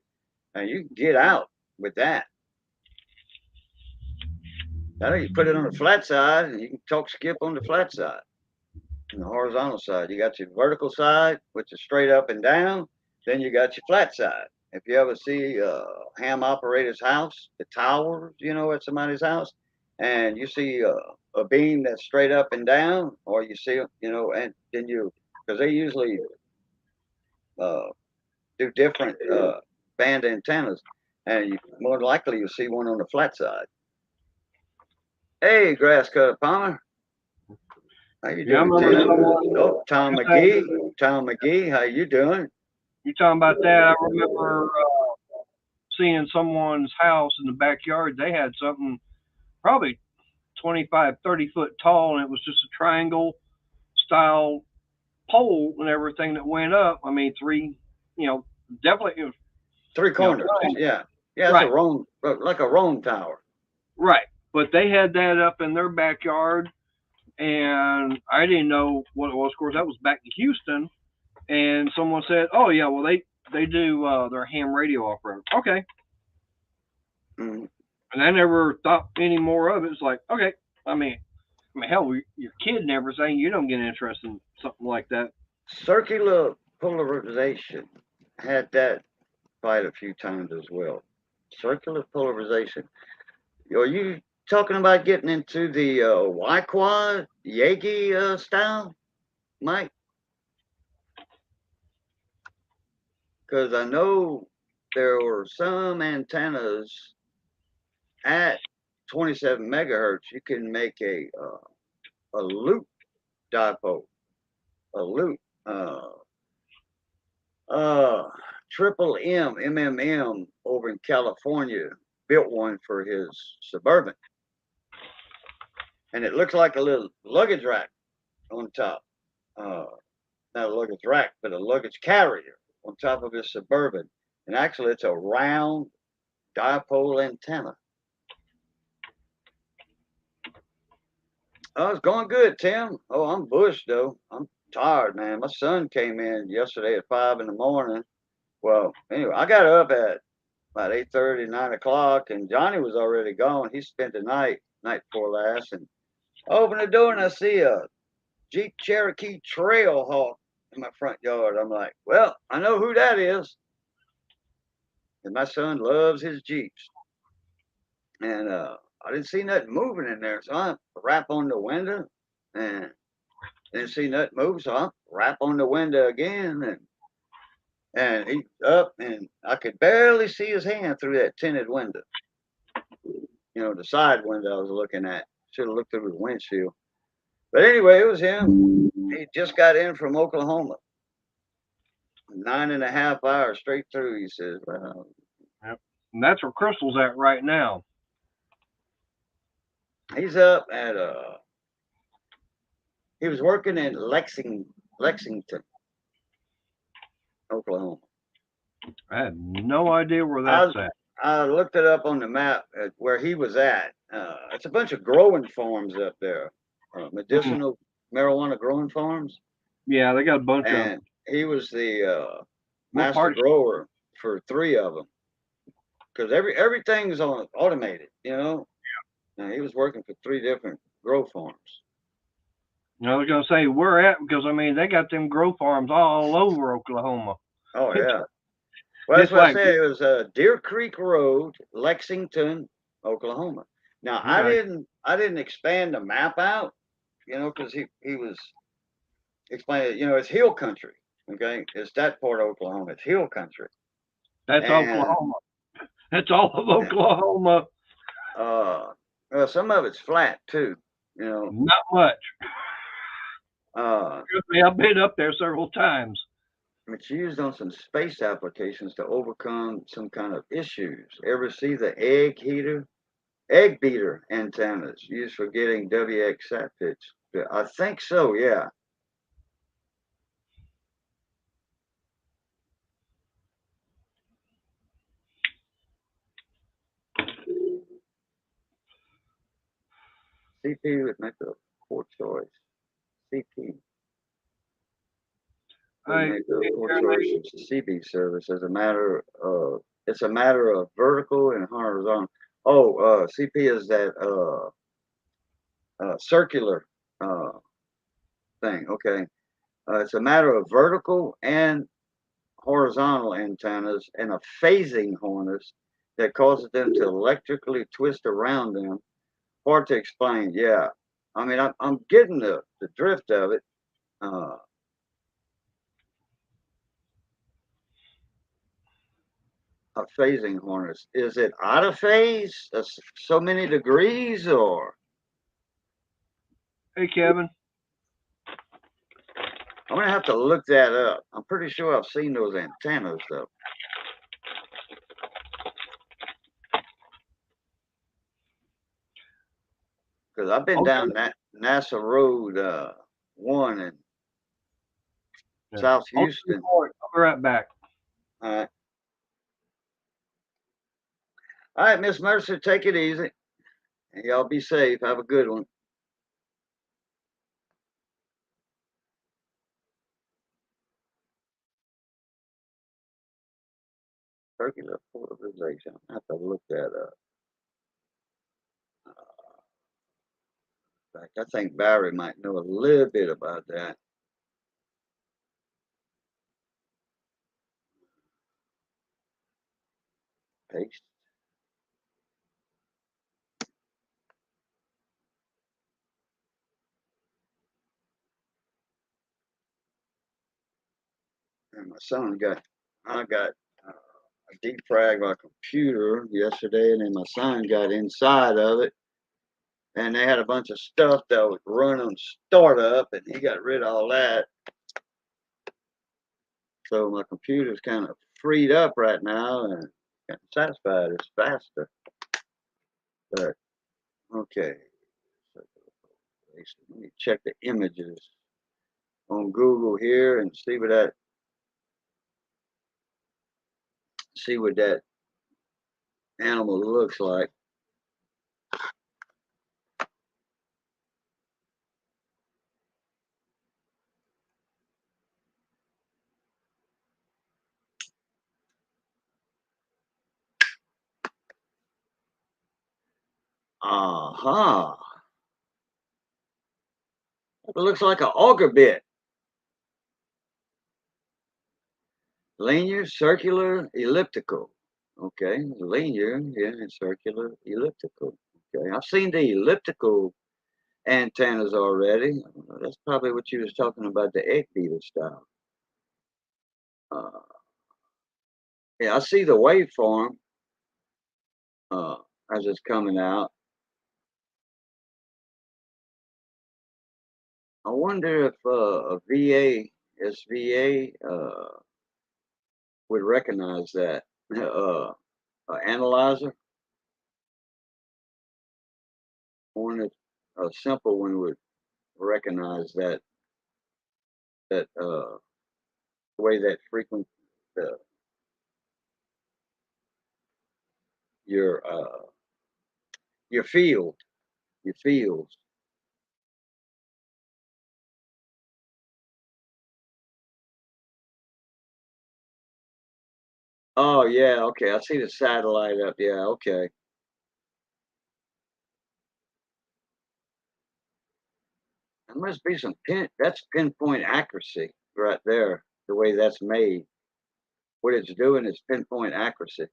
and you can get out with that. Now you put it on the flat side, and you can talk skip on the flat side. On the horizontal side, you got your vertical side, which is straight up and down. Then you got your flat side. If you ever see a ham operator's house, the towers, at somebody's house, and you see a beam that's straight up and down, or you see, and then because they usually uh, do different band antennas, and more likely you'll see one on the flat side. Hey, grass cutter Palmer. How you doing, Tim? Oh, Tom McGee. Tom McGee, how you doing? You talking about that? I remember seeing someone's house in the backyard. They had something probably 25, 30 foot tall, and it was just a triangle style pole and everything that went up. I mean, definitely it was, three corners. Yeah, it's right. like a Rome tower. Right, but they had that up in their backyard, and I didn't know what it was. Of course, that was back in Houston, and someone said, "Oh yeah, well they do their ham radio operator." Okay. Mm-hmm. And I never thought any more of it. It's like, okay, I mean, hell, your kid and everything, you don't get interested in something like that. Circular polarization had that fight a few times as well. Circular polarization. Are you talking about getting into the Y-quad Yagi style, Mike? Because I know there were some antennas at 27 megahertz. You can make a loop dipole, a loop. Triple MMM over in California built one for his Suburban, and it looks like a little luggage rack on top. Not a luggage rack, but a luggage carrier on top of his Suburban. And actually, it's a round dipole antenna. Oh, it's going good, Tim. Oh, I'm bushed, though. I'm tired, man. My son came in yesterday at 5 in the morning. Well, anyway, I got up at about 8:30, 9 o'clock, and Johnny was already gone. He spent the night before last, and I opened the door and I see a Jeep Cherokee Trailhawk in my front yard. I'm like, well, I know who that is. And my son loves his Jeeps. And I didn't see nothing moving in there, so I rap on the window and didn't see nothing move, so I rap on the window again, and he's up, and I could barely see his hand through that tinted window. The side window I was looking at. Should have looked through the windshield. But anyway, it was him. He just got in from Oklahoma. 9.5 hours straight through, he says. Well, yep. And that's where Crystal's at right now. He's up at he was working in Lexington, Oklahoma. I had no idea where that's at. I looked it up on the map at where he was at. It's a bunch of growing farms up there, medicinal marijuana growing farms. Yeah, they got a bunch of them. He was the master grower for 3 of them, because everything's automated, Yeah. And he was working for 3 different grow farms. I was gonna say where at, because they got them grow farms all over Oklahoma. Oh yeah. Well, that's what I said. It was Deer Creek Road, Lexington, Oklahoma. Now okay. I didn't expand the map out, because he was explaining, it's hill country. Okay, it's that part of Oklahoma. It's hill country. That's Oklahoma. That's all of Oklahoma. Well, some of it's flat too. Not much. I've been up there several times. It's used on some space applications to overcome some kind of issues. Ever see the egg beater antennas used for getting WX sat pitch? I think so, yeah. CP would make a poor choice. CP. I Make a poor choice of CB service as a matter of it's a matter of vertical and horizontal. Oh, CP is that circular thing. Okay, it's a matter of vertical and horizontal antennas and a phasing harness that causes them to electrically twist around them. Hard to explain. Yeah, I mean I'm getting the drift of it. Uh, a phasing harness. Is it out of phase? So many degrees, or Hey, Kevin. I'm gonna have to look that up. I'm pretty sure I've seen those antennas though, because I've been Okay. down that NASA Road 1 in Yeah. South I'll Houston. be right back. All right, Miss Mercer, take it easy, and y'all be safe. Have a good one. Circular polarization. I have to look that up. In fact, I think Barry might know a little bit about that. Paste. And my son I got defragged my computer yesterday, and then my son got inside of it, and they had a bunch of stuff that was run on startup, and he got rid of all that. So my computer's kind of freed up right now, and I'm satisfied it's faster. But okay, let me check the images on Google here and see what that animal looks like. Aha. It looks like an auger bit. Linear, circular, elliptical. Okay, linear, yeah, and circular, elliptical. Okay, I've seen the elliptical antennas already. That's probably what you was talking about, the egg beater style. Uh, yeah, I see the waveform uh, as it's coming out. I wonder if a VA, SVA, would recognize that. Analyzer. I wonder if a simple one would recognize that the way that frequent uh, your uh, your field, your fields. Oh yeah, okay. I see the satellite up. Yeah, okay. There must be some that's pinpoint accuracy right there. The way that's made, what it's doing is pinpoint accuracy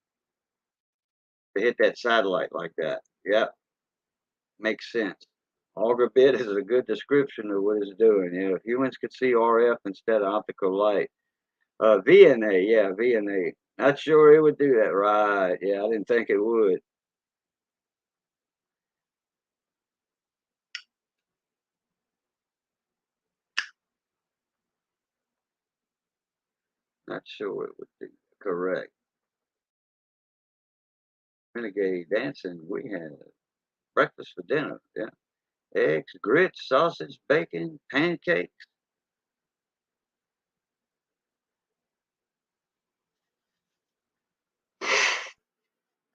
to hit that satellite like that. Yep, makes sense. Auger bit is a good description of what it's doing. You know, if humans could see RF instead of optical light. VNA, yeah, VNA. Not sure it would do that. Right. Yeah, I didn't think it would. Not sure it would do. Correct. Renegade dancing. We had breakfast for dinner. Yeah. Eggs, grits, sausage, bacon, pancakes.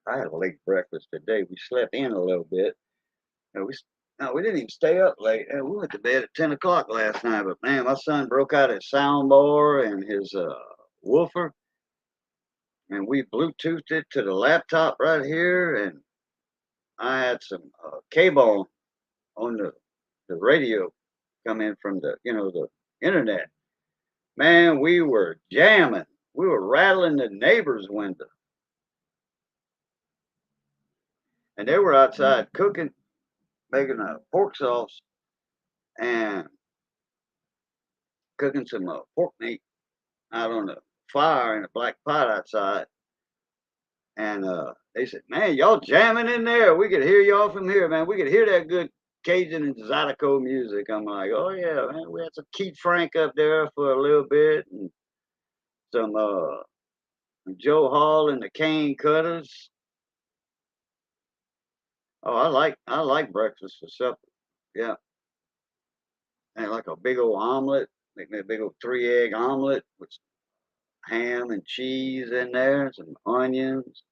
I had a late breakfast today. We slept in a little bit. You know, No, we didn't even stay up late. We went to bed at 10 o'clock last night. But man, my son broke out his soundbar and his woofer, and we Bluetoothed it to the laptop right here. And I had some cable on the radio come in from the internet. Man, we were jamming. We were rattling the neighbor's window. And they were outside cooking, making a pork sauce and cooking some pork meat out on the fire in a black pot outside. And they said, "Man, y'all jamming in there. We could hear y'all from here, man. We could hear that good Cajun and Zydeco music." I'm like, "Oh yeah, man. We had some Keith Frank up there for a little bit, and some Joe Hall and the Cane Cutters." Oh, I like breakfast for supper. Yeah, and like a big old omelet. Make me a big old 3-egg omelet with ham and cheese in there, some onions,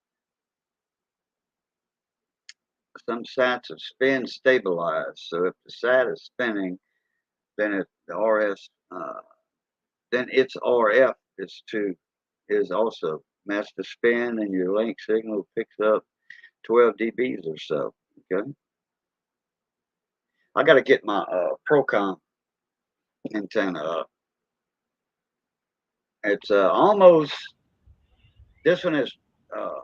some sats of spin stabilized. So if the sat is spinning, then if the RS, then its RF is also matched the spin, and your link signal picks up 12 dBs or so. Okay, I got to get my Procom antenna up. It's almost this one is uh,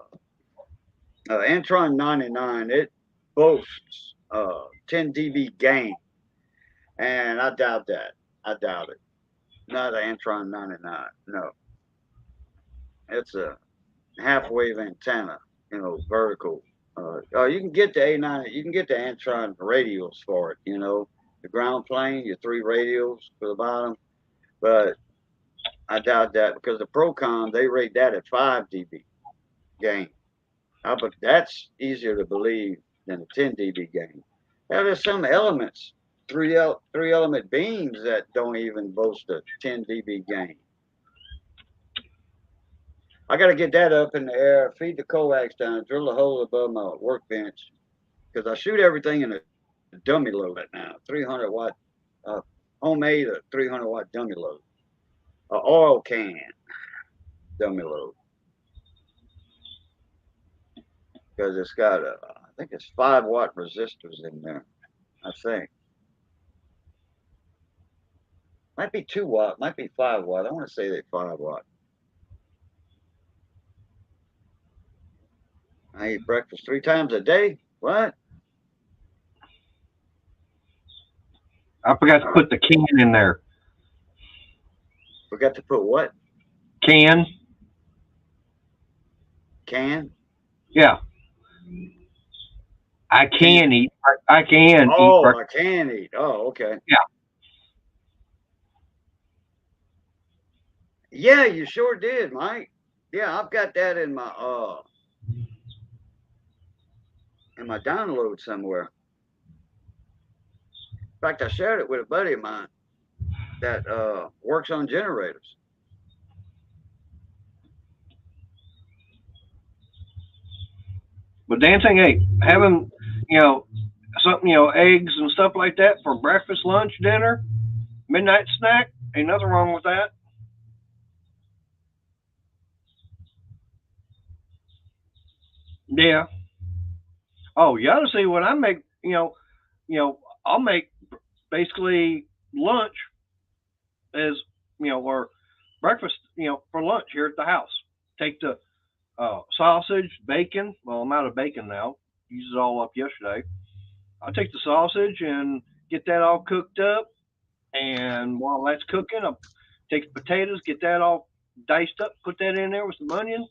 Antron 99. It boasts 10 dB gain, and I doubt that. I doubt it. Not an Antron 99. No, it's a half wave antenna. Vertical. You can get the A9. You can get the Antron radials for it. The ground plane, your 3 radials for the bottom, but I doubt that because the Procom they rate that at 5 dB gain. But that's easier to believe than a 10 dB gain. Now there's some elements, three element beams that don't even boast a 10 dB gain. I got to get that up in the air, feed the coax down, drill a hole above my workbench because I shoot everything in a dummy load right now, 300 watt, homemade 300-watt dummy load, oil can dummy load because it's got I think it's 5-watt resistors in there. I think might be 2-watt, might be 5-watt. I want to say they're 5-watt. I eat breakfast 3 times a day. What? I forgot to put the can in there. Forgot to put what? Can? Can? Yeah. I can eat. I can eat breakfast. I can eat. Oh, okay. Yeah. Yeah, you sure did, Mike. Yeah, I've got that in my download somewhere. In fact, I shared it with a buddy of mine that works on generators. But dancing, hey, having something, eggs and stuff like that for breakfast, lunch, dinner, midnight snack, ain't nothing wrong with that. Yeah. Oh, you ought to see what I make. I'll make basically lunch as or breakfast, for lunch here at the house. Take the sausage, bacon. Well, I'm out of bacon now. Used it all up yesterday. I'll take the sausage and get that all cooked up. And while that's cooking, I'll take the potatoes, get that all diced up, put that in there with some onion.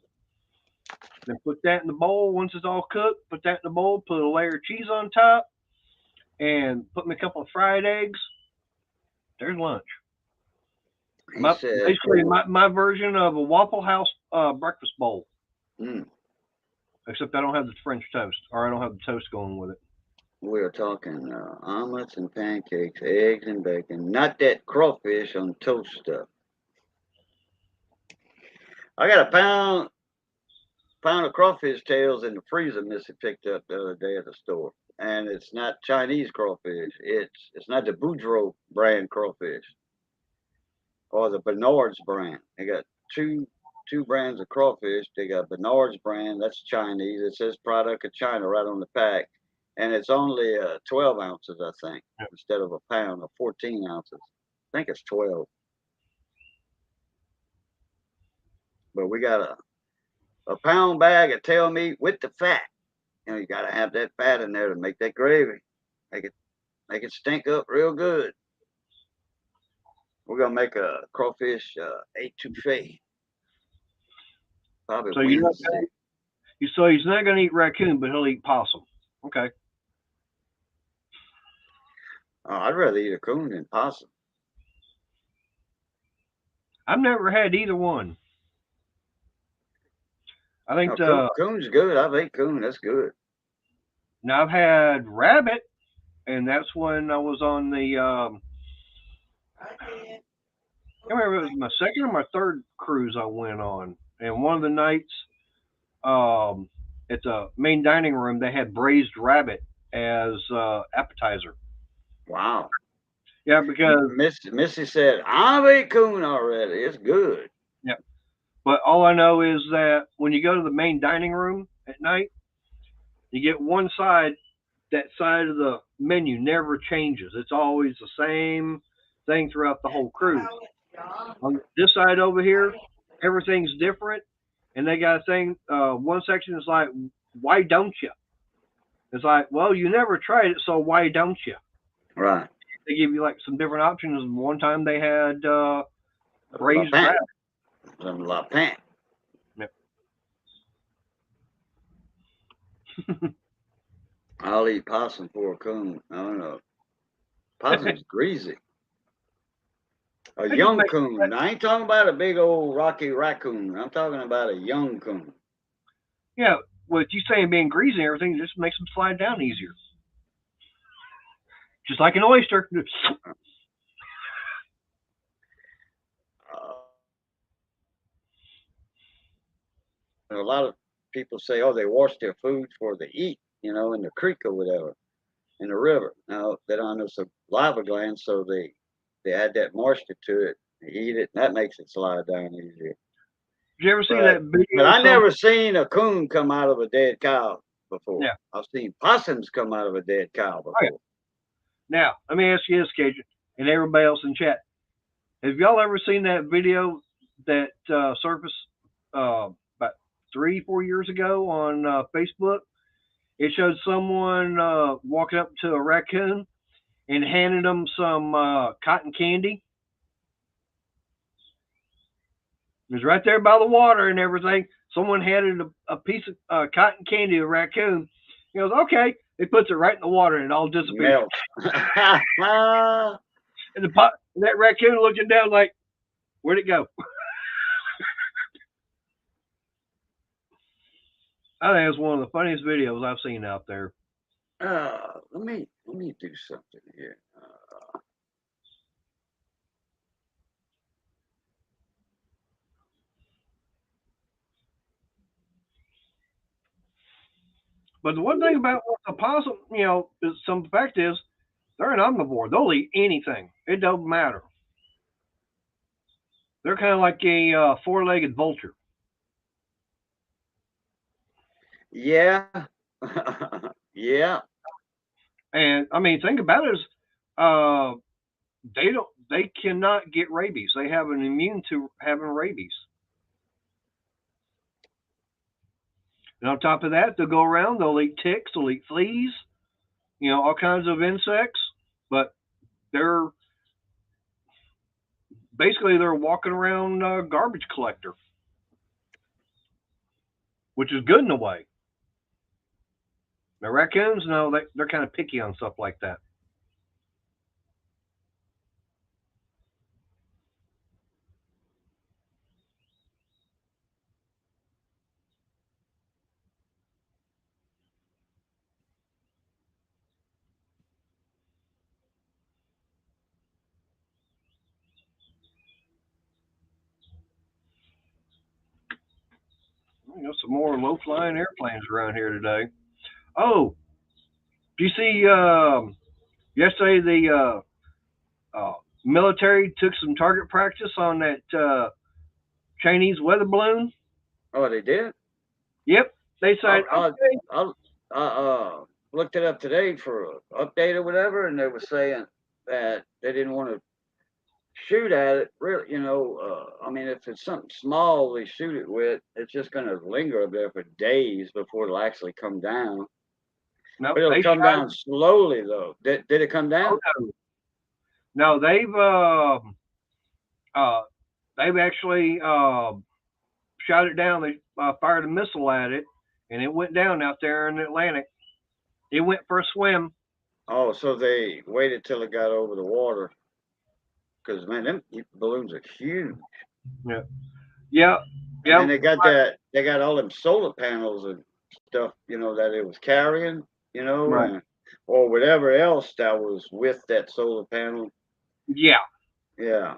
Then put that in the bowl. Once it's all cooked, put that in the bowl, put a layer of cheese on top, and put me a couple of fried eggs. There's lunch. Basically, my version of a Waffle House breakfast bowl. Except I don't have the French toast, or I don't have the toast going with it. We are talking omelets and pancakes, eggs and bacon, not that crawfish on toast stuff. I got a pound pound of crawfish tails in the freezer Missy picked up the other day at the store. And it's not Chinese crawfish. It's not the Boudreaux brand crawfish or the Bernard's brand. They got two brands of crawfish. They got Bernard's brand, that's Chinese. It says product of China right on the pack. And it's only 12 ounces, I think, instead of a pound of 14 ounces. I think it's 12. But we got a pound bag of tail meat with the fat. You know, you got to have that fat in there to make that gravy. Make it stink up real good. We're gonna make a crawfish etouffee. Probably So Wednesday. so he's not going to eat raccoon, but he'll eat possum. Okay. Oh, I'd rather eat a coon than possum. I've never had either one. I think No, coon's good. I've ate coon. That's good. now I've had rabbit, and that's when I was on the. I can't remember if it was my second or my third cruise I went on, and one of the nights, at the main dining room, they had braised rabbit as appetizer. Wow. Yeah, because Missy said I've ate coon already. It's good. yeah, but all I know is that when you go to the main dining room at night, you get one side. That side of the menu never changes. It's always the same thing throughout the whole cruise. On this side over here, everything's different, and they got a thing. One section is like, "Why don't you?" It's like, "Well, you never tried it, so why don't you?" Right. They give you like some different options. One time they had braised La rabbit. Some la pan. Yep. I'll eat possum for a coon. I don't know. Possum's greasy. A young coon. I ain't talking about a big old rocky raccoon. I'm talking about a young coon. Yeah, with you saying being greasy and everything, it just makes them slide down easier. Just like an oyster. A lot of people say, oh, they wash their food before they eat, in the creek or whatever, in the river. Now, they don't have saliva glands, so they add that moisture to it. They eat it, and that makes it slide down easier. Did you ever see that video? But I never seen a coon come out of a dead cow before. Yeah. I've seen possums come out of a dead cow before. Oh, yeah. Now, let me ask you this, Cajun, and everybody else in chat. Have y'all ever seen that video that surfaced about 3-4 years ago on Facebook? It showed someone walking up to a raccoon and handed them some cotton candy. It was right there by the water and everything. Someone handed a piece of cotton candy to a raccoon. He goes, okay. He puts it right in the water and it all disappears. And that raccoon looking down like, where'd it go? I think it's one of the funniest videos I've seen out there. Let me do something here. But the one thing about a possum, is some fact is they're an omnivore. They'll eat anything. It doesn't matter. They're kind of like a four-legged vulture. Yeah. Yeah. And I mean, think about it is they cannot get rabies. They have an immune to having rabies. And on top of that, they'll go around, they'll eat ticks, they'll eat fleas, all kinds of insects, but they're walking around garbage collector, which is good in a way. The raccoons, no, they're kind of picky on stuff like that. some more low-flying airplanes around here today. Oh, do you see? Yesterday the military took some target practice on that Chinese weather balloon. Oh, they did. Yep, they I, said I, okay. I looked it up today for an update or whatever, and they were saying that they didn't want to shoot at it. Really, I mean, if it's something small they shoot it with, it's just going to linger up there for days before it'll actually come down. No, But it'll they come shot down slowly, though. Did it come down? it. No, uh, they've actually shot it down. They fired a missile at it, and it went down out there in the Atlantic. It went for a swim. Oh, so they waited till it got over the water. Because, man, them balloons are huge. Yeah, yeah, And yeah. then they got all them solar panels and stuff, that it was carrying, Right. or whatever else that was with that solar panel. Yeah. Yeah.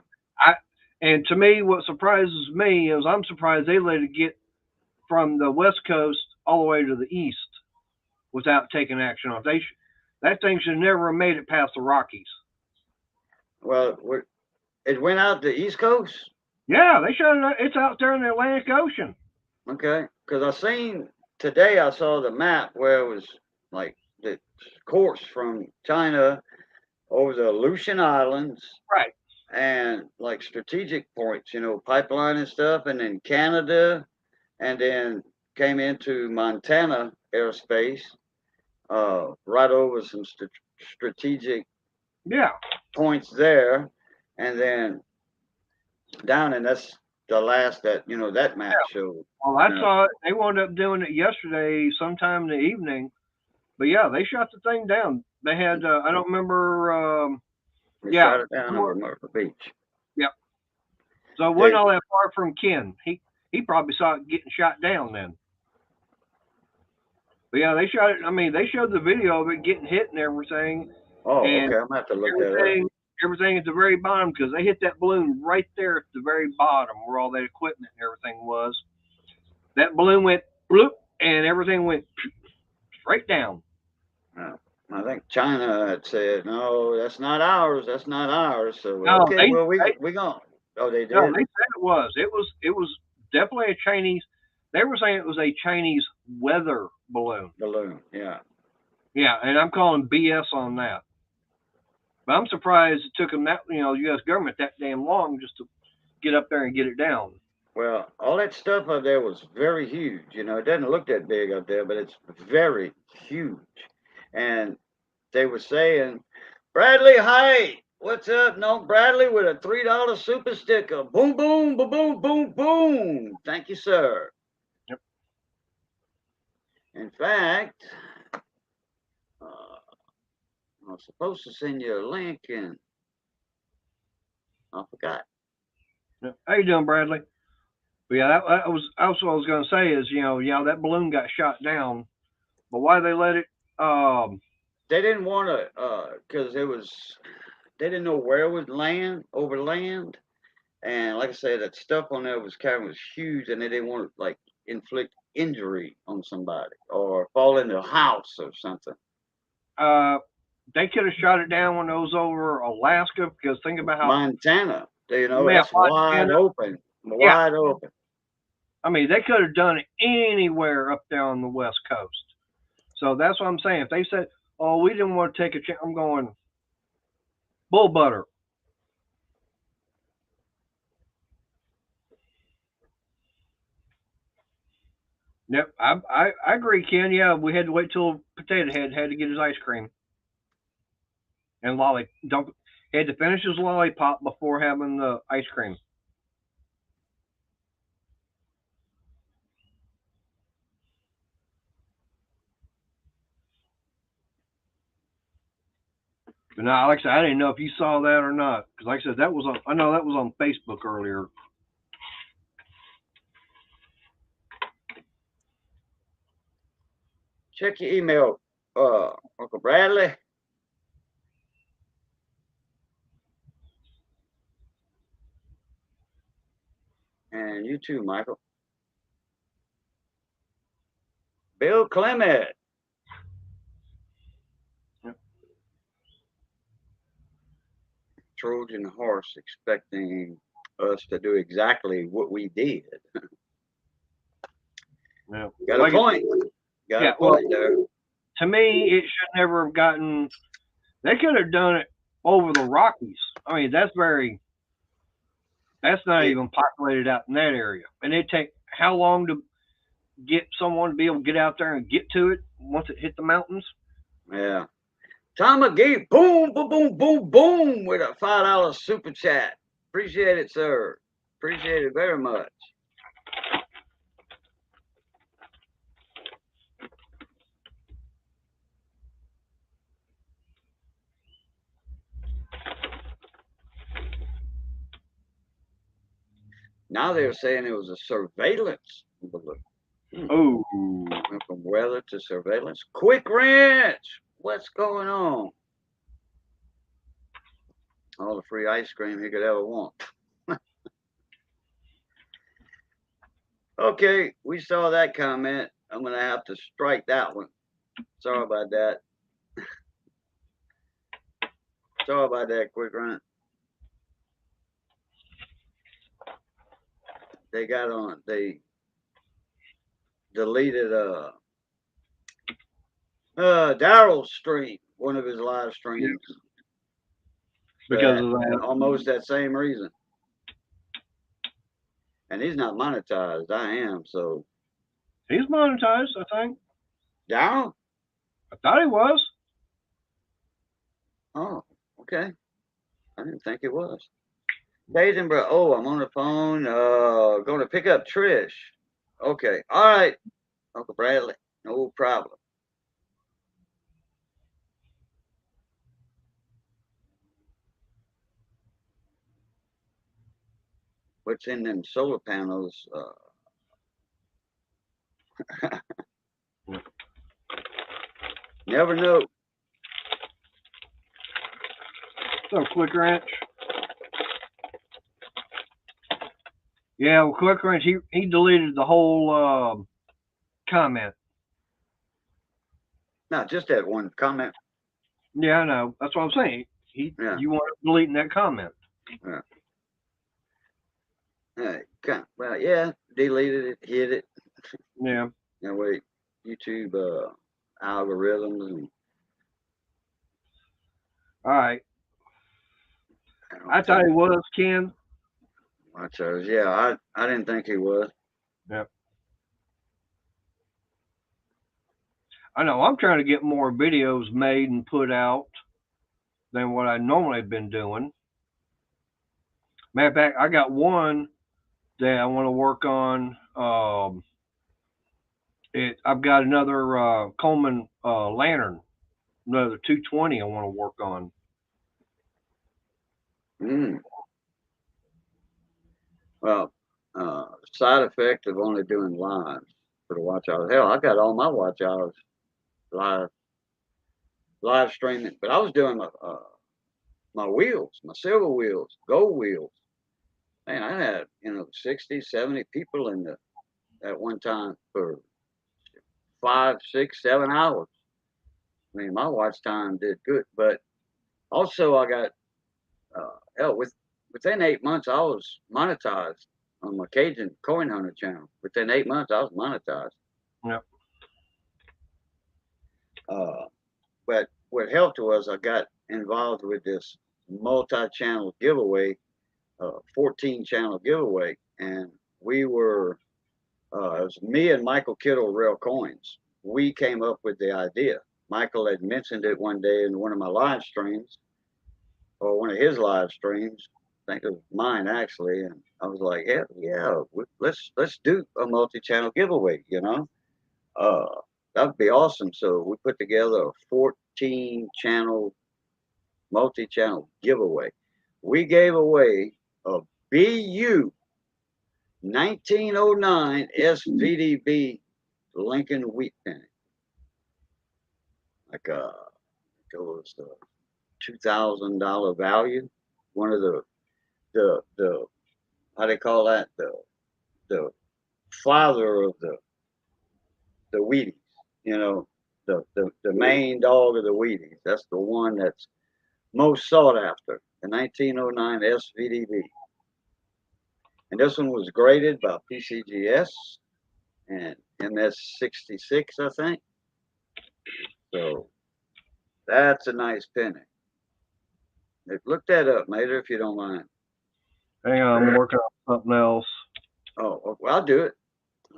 And to me, what surprises me is I'm surprised they let it get from the West Coast all the way to the East without taking action on it. That thing should never have made it past the Rockies. Well, it went out the East Coast. Yeah, they shot it. It's out there in the Atlantic Ocean. Okay. Because I saw the map where it was like the course from China over the Aleutian Islands. Right. And like strategic points, pipeline and stuff, and then Canada, and then came into Montana airspace, right over some strategic Yeah. points there, and then down, and that's the last that map showed. Well, I saw it. They wound up doing it yesterday, sometime in the evening. But yeah, they shot the thing down. They had I don't remember. They shot it down over Myrtle Beach. Yep. So it wasn't all that far from Ken. He probably saw it getting shot down then. But yeah, they shot it. I mean, they showed the video of it getting hit and everything. Oh, and okay. I'm gonna have to look that up. Everything at the very bottom, because they hit that balloon right there at the very bottom where all that equipment and everything was. That balloon went bloop, and everything went straight down. I think China had said, "No, that's not ours. That's not ours." So No, okay, well we gone. Oh, they did. No, they said it was. It was definitely a Chinese. They were saying it was a Chinese weather balloon. Balloon, yeah. Yeah, and I'm calling BS on that. But I'm surprised it took them that, the U.S. government that damn long just to get up there and get it down. Well, all that stuff up there was very huge. It doesn't look that big up there, but it's very huge. And they were saying, Bradley, hi, what's up? No, Bradley with a $3 super sticker. Boom, boom, boom, boom, boom, boom. Thank you, sir. Yep. In fact, I was supposed to send you a link, and I forgot. Yep. How you doing, Bradley? But yeah, that was what I was going to say is, that balloon got shot down, but why they let it? They didn't want to, because they didn't know where it would land over land, and like I said, that stuff on there was huge, and they didn't want to like inflict injury on somebody or fall into a house or something. They could have shot it down when it was over Alaska, because think about how Montana, that's wide open, wide open. I mean, they could have done it anywhere up there on the West Coast. So that's what I'm saying. If they said, "Oh, we didn't want to take a chance," I'm going, bull butter. Yep, I agree, Ken. Yeah, we had to wait till Potato Head had to get his ice cream and he had to finish his lollipop before having the ice cream. But now, like I said, I didn't know if you saw that or not, because like I said, I know that was on Facebook earlier. Check your email, Uncle Bradley. And you too, Michael. Bill Clement. Yep. Trojan horse expecting us to do exactly what we did. Yeah. Got a point. Got a point there. To me, it should never have gotten. They could have done it over the Rockies. I mean, that's not even populated out in that area. And it take how long to get someone to be able to get out there and get to it once it hit the mountains? Yeah. Tom McGee, boom, boom, boom, boom, boom, with a $5 super chat. Appreciate it, sir. Appreciate it very much. Now they're saying it was a surveillance balloon. Oh. Went from weather to surveillance. Quick wrench. What's going on? All the free ice cream he could ever want. Okay, we saw that comment. I'm going to have to strike that one. Sorry about that. Sorry about that, Quick Wrench. They got on, they deleted Daryl's stream, one of his live streams. Because of that. Almost that same reason. And he's not monetized. I am, so. He's monetized, I think. Daryl? I thought he was. Oh, okay. I didn't think it was. Edinburgh. Oh, I'm on the phone. Going to pick up Trish. Okay. All right, Uncle Bradley. No problem. What's in them solar panels? Never know. So, Quick Ranch. Yeah, well, Quick Ranch, he deleted the whole comment. No, just that one comment. Yeah, I know. That's what I'm saying. Yeah. You want to deleting that comment. Yeah. Well, yeah, deleted it, hid it. Yeah. That way, YouTube algorithms and. All right. I thought he was, Ken. I chose. Yeah, I didn't think he was. Yeah. I know. I'm trying to get more videos made and put out than what I normally have been doing. Matter of fact, I got one that I want to work on. I've got another Coleman lantern, another 220 I want to work on. Well, side effect of only doing lives for the watch hours. Hell, I got all my watch hours live streaming, but I was doing my wheels, my silver wheels, gold wheels. Man, I had 60, 70 people in at one time for 5, 6, 7 hours. I mean, my watch time did good, but also I got hell within 8 months I was monetized on my Cajun coin hunter channel. Within 8 months I was monetized. Yep. But what helped was I got involved with this multi-channel giveaway, 14-channel giveaway, and we were it was me and Michael Kittle, Real Coins. We came up with the idea. Michael had mentioned it one day in one of my live streams, or one of his live streams. I think it was mine actually, and I was like, yeah, let's do a multi-channel giveaway. That would be awesome. So we put together a 14-channel multi-channel giveaway. We gave away a BU 1909 SVDB Lincoln wheat penny. Like it was $2,000 value. One of the how they call that, the father of the Wheaties. You know, the main dog of the Wheaties. That's the one that's most sought after. The 1909 SVDB. And this one was graded by PCGS and MS66, I think. So that's a nice penny. Look that up, Mater, if you don't mind. Hang on, I'm working on something else. Oh, well, I'll do it.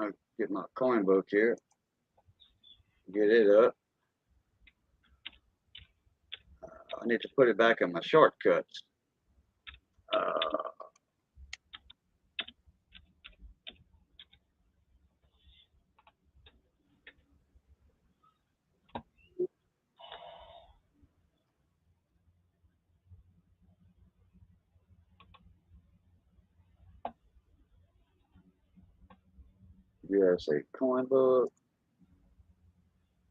I'll get my coin book here. Get it up. I need to put it back in my shortcuts. USA coin book.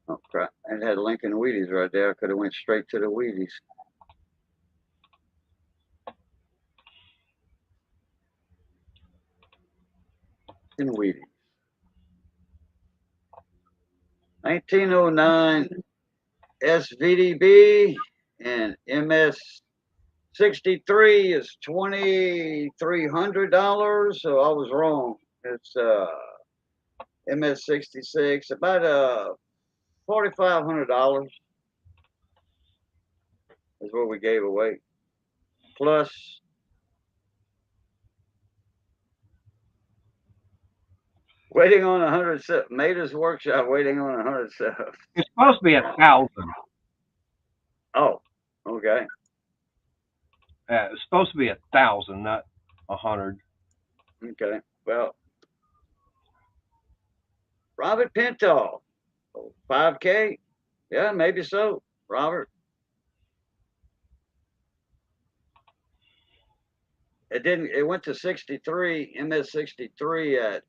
Oh crap! It had a link in the Wheaties right there. I could have went straight to the Wheaties. In Wheaties. 1909 SVDB and MS63 is $2,300. So I was wrong. It's MS66 about $4,500 is what we gave away. Plus waiting on 100 subs. Mater's Workshop waiting on 100 subs. It's supposed to be 1,000. Oh, okay. It's supposed to be 1,000, not 100. Okay. Well, Robert Pinto, 5K. Yeah, maybe so. Robert. It didn't. It went to 63, MS63 at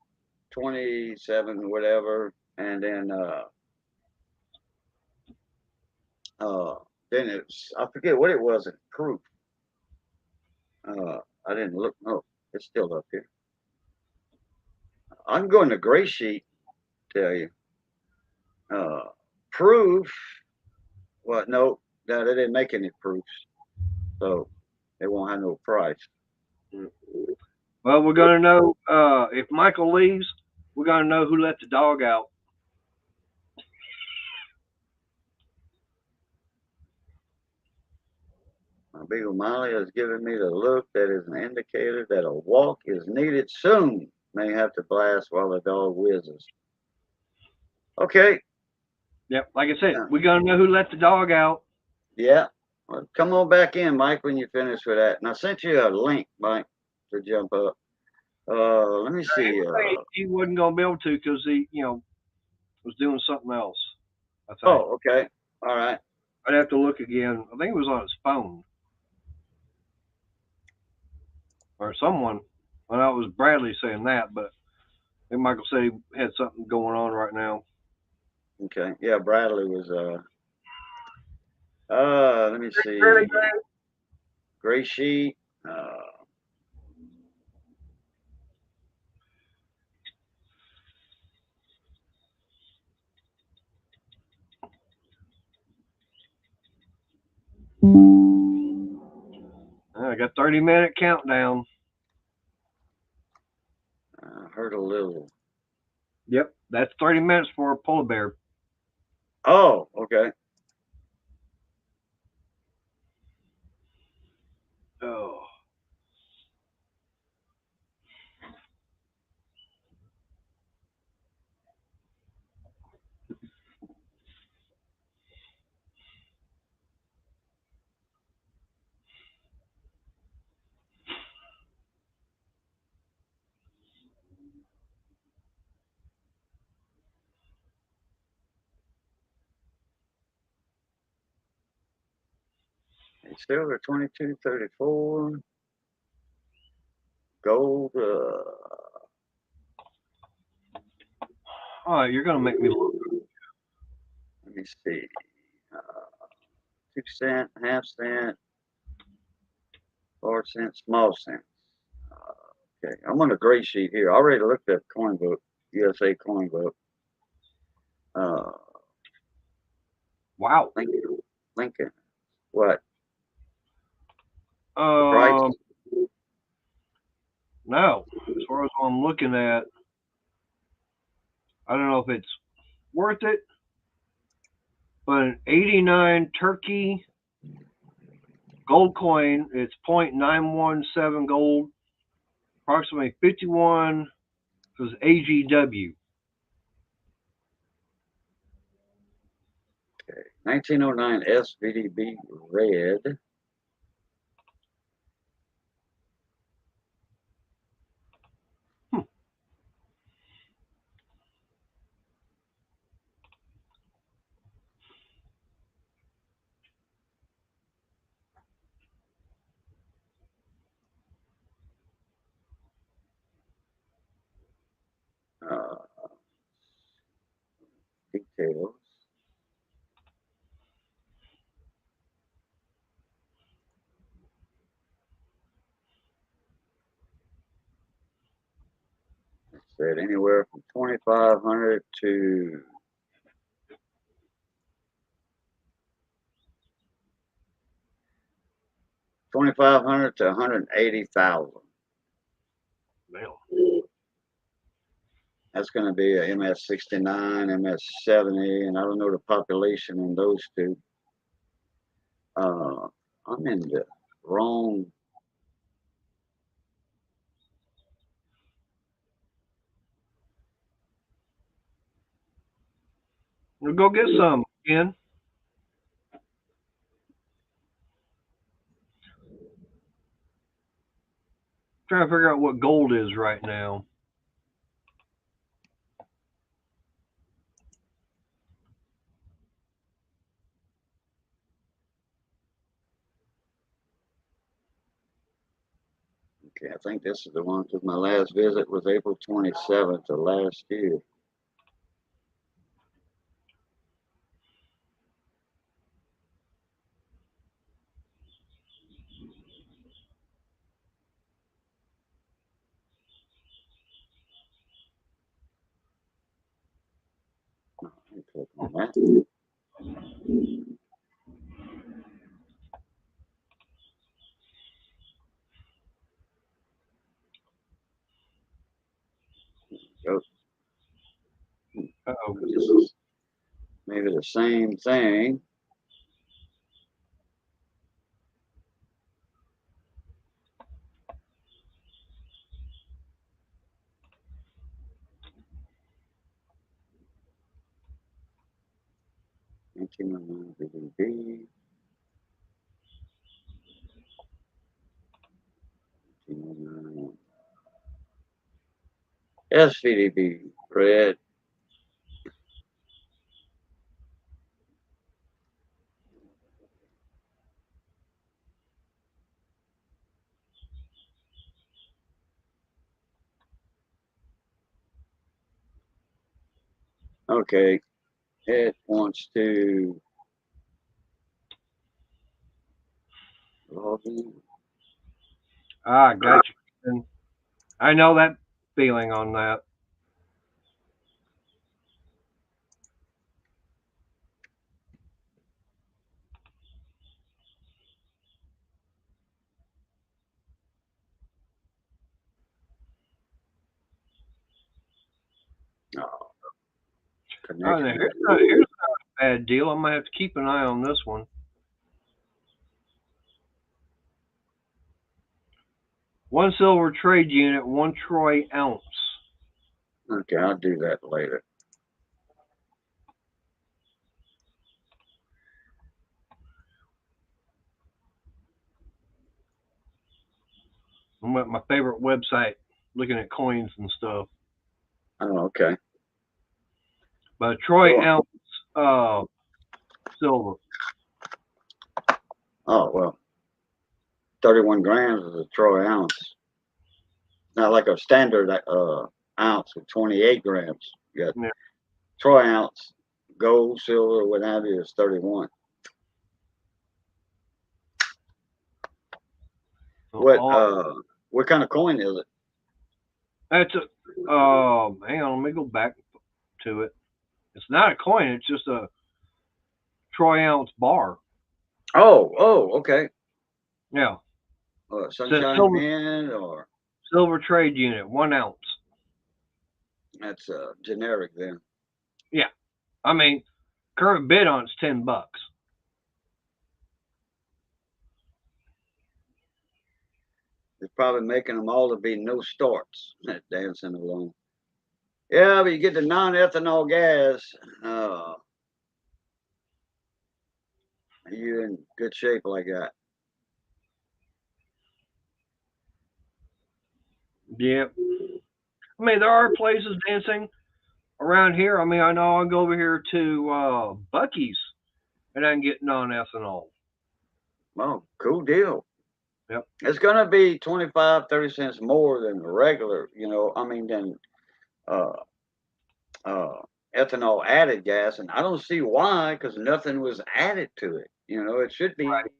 27, whatever, and then it's, I forget what it was in proof. I didn't look. No, it's still up here. I'm going to gray sheet. Tell you. Proof. What? No, they didn't make any proofs, so they won't have no price. Well, we're going to know if Michael leaves, we're going to know who let the dog out. My Beagle Molly has given me the look that is an indicator that a walk is needed soon. May have to blast while the dog whizzes. Okay. Yep, like I said, we're going to know who let the dog out. Yeah. Well, come on back in, Mike, when you finish with that. And I sent you a link, Mike, to jump up. Let me see. He wasn't going to be able to because he, was doing something else. I think. Oh, okay. All right. I'd have to look again. I think it was on his phone. Or someone. I know it was Bradley saying that, but I think Michael said he had something going on right now. Okay. Yeah, Bradley was let me see. Gray sheet. I got 30-minute countdown. Heard a little. Yep, that's 30 minutes for a polar bear. Oh, okay. Oh. Silver 2234. Gold. All right, you're gonna make me look. Let me see. 2 cent, half cent, 4 cent, small cents. Okay, I'm on the gray sheet here. I already looked at coin book, USA coin book. Wow. Lincoln. What? The price? No. As far as what I'm looking at, I don't know if it's worth it, but an 89 Turkey gold coin, it's 0.917 gold, approximately 51 was AGW. Okay. 1909 SVDB red. Details. It said anywhere from 2,500 to 2,500 to 180,000. Well, That's going to be a MS-69, MS-70, and I don't know the population in those two. I'm in the wrong. we'll go get some, Ken. Trying to figure out what gold is right now. Okay, I think this is the one because my last visit was April 27th of last year. Click on that. Go. Uh-oh. This is maybe the same thing. BDB. SVDB red. Okay, it wants to log in. Ah, gotcha. And I know that feeling on that. Oh, Oh, connection. here's not a bad deal. I'm gonna have to keep an eye on this one. One silver trade unit, 1 troy ounce. Okay, I'll do that later. I'm at my favorite website looking at coins and stuff. Oh, okay. But a troy Cool. ounce silver. Oh, well, 31 grams is a troy ounce. Not like a standard ounce with 28 grams. You got Yeah. troy ounce, gold, silver, what have you, is 31. So What kind of coin is it? that's a hang on, let me go back to it. It's not a coin, it's just a troy ounce bar. Oh, okay. Yeah. Sunshine silver, Mint, or silver trade unit, 1 ounce. that's generic then. Yeah. I mean, current bid on it's $10. It's probably making them all to be no starts. Dancing alone. Yeah, but you get the non-ethanol gas. You're in good shape like that. Yep. I mean, there are places dancing around here. I mean, I know I go over here to Bucky's and I can get non-ethanol. Oh, cool deal. Yep. It's gonna be 25, 30 cents more than regular, than uh, ethanol added gas, and I don't see why, because nothing was added to it. It should be. Right.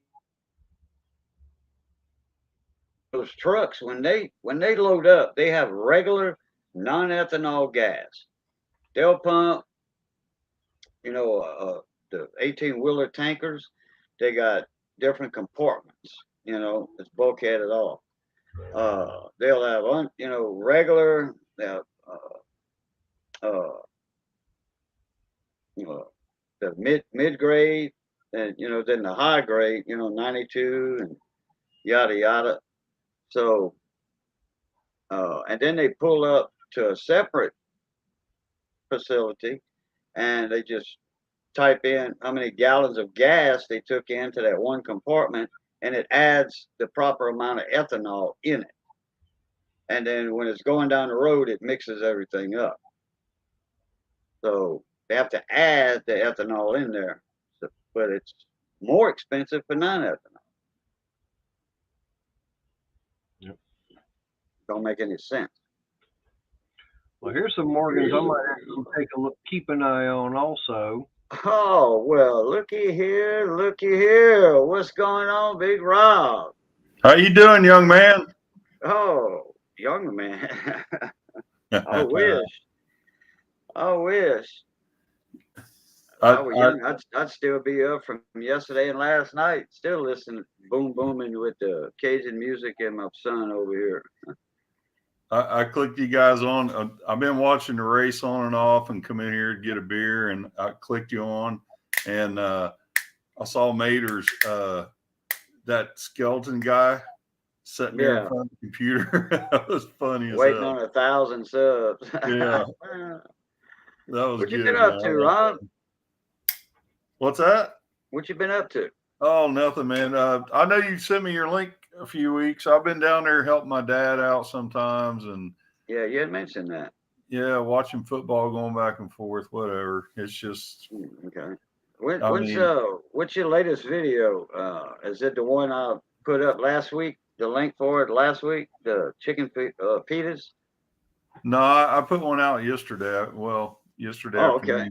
Those trucks, when they load up, they have regular non-ethanol gas. They'll pump, the 18-wheeler tankers. They got different compartments. It's bulkheaded off. They'll have regular. They have uh, the mid grade, and then the high grade. 92 and yada yada. So, and then they pull up to a separate facility, and they just type in how many gallons of gas they took into that one compartment, and it adds the proper amount of ethanol in it. And then when it's going down the road, it mixes everything up. So they have to add the ethanol in there, but it's more expensive for non-ethanol. Yep. Don't make any sense. Well, here's some Morgans I might actually take a look, keep an eye on also. Oh, well, looky here. What's going on, Big Rob? How you doing, young man? Oh, young man. I wish. I wish. If I was young, I'd still be up from yesterday and last night, still listening, booming with the Cajun music and my son over here. I clicked you guys on. I've been watching the race on and off, and come in here to get a beer, and I clicked you on, and I saw Mater's that skeleton guy sitting there in front of the computer. That was funny as waiting hell. on 1,000 subs. Yeah, that was what good. You been up to, Rob? What's that? What you been up to? Oh, nothing, man. I know you sent me your link a few weeks. I've been down there helping my dad out sometimes, and yeah, you had mentioned that. Yeah, watching football, going back and forth, whatever. It's just okay. What's your latest video? Is it the one I put up last week? The link for it last week, the chicken pitas? No, I put one out yesterday. Well, yesterday afternoon. Okay.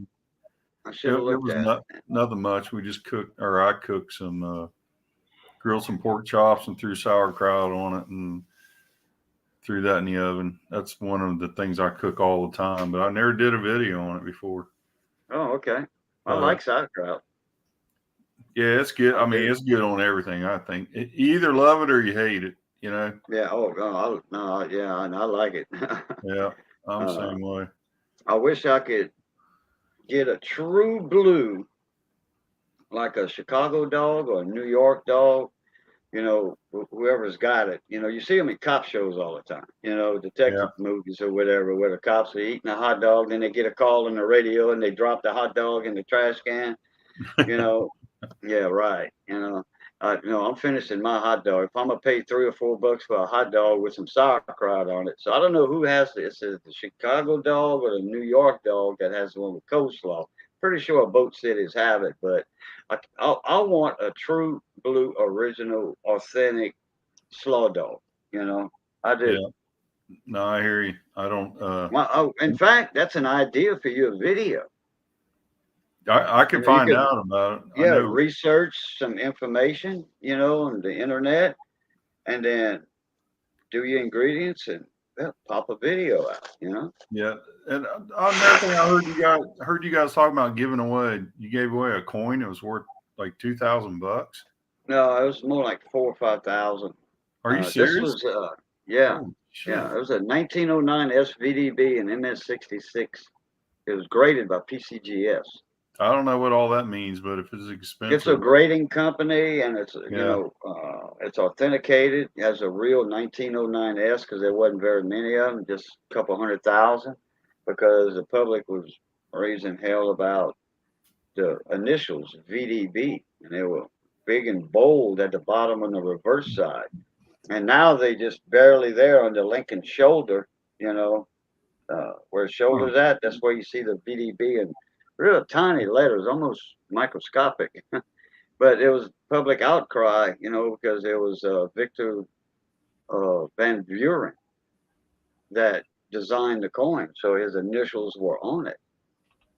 I should have looked at it. Nothing much. We just I cooked some, grilled some pork chops and threw sauerkraut on it and threw that in the oven. That's one of the things I cook all the time, but I never did a video on it before. Oh, okay. I like sauerkraut. Yeah, it's good. I mean, it's good on everything, I think. You either love it or you hate it, Yeah. Oh, no. Yeah, I like it. Yeah, I'm the same way. I wish I could get a true blue, like a Chicago dog or a New York dog, whoever's got it. You see them in cop shows all the time, detective movies or whatever, where the cops are eating a hot dog, then they get a call on the radio and they drop the hot dog in the trash can, Yeah, right. I'm finishing my hot dog. If I'm gonna pay $3 or $4 for a hot dog with some sauerkraut on it, so I don't know who has it. Is it the Chicago dog or the New York dog that has the one with coleslaw? Pretty sure both cities have it, but I want a true blue, original, authentic slaw dog. I do. Yeah. No, I hear you. I don't. In fact, that's an idea for your video. I can find out about it. Yeah, research some information, on the internet, and then do your ingredients and they'll pop a video out, you know. Yeah. And another thing I heard you guys talking about giving away. You gave away a coin. It was worth like $2,000. No, it was more like 4 or 5 thousand. Are you This serious? was, yeah, Holy shit. yeah. It was a 1909 SVDB and MS66. It was graded by PCGS. I don't know what all that means, but if it's expensive, It's a grading company, and it's Yeah. it's authenticated as a real 1909S because there wasn't very many of them, just a couple 100,000, because the public was raising hell about the initials VDB, and they were big and bold at the bottom on the reverse side. And now they just barely there on the Lincoln shoulder, you know, where the shoulder's at. That's where you see the VDB in real tiny letters, almost microscopic. But it was public outcry, you know, because it was Victor Van Buren that designed the coin, so his initials were on it.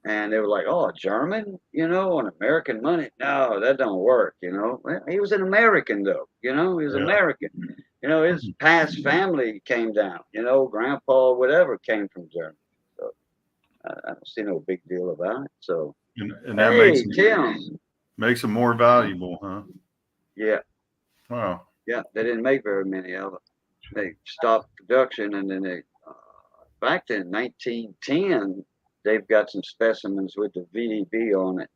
And they were like, "Oh, German, you know, on American money? No, that don't work, you know." Well, he was an American, though, you know, he was Yeah. American. You know, his past family came down, you know, grandpa, whatever, came from Germany. So I don't see no big deal about it. So, and that hey, Tim. makes them more valuable, huh? Yeah, Wow. yeah, they didn't make very many of it. They stopped production, and then they, back in 1910, they've got some specimens with the VDB on it.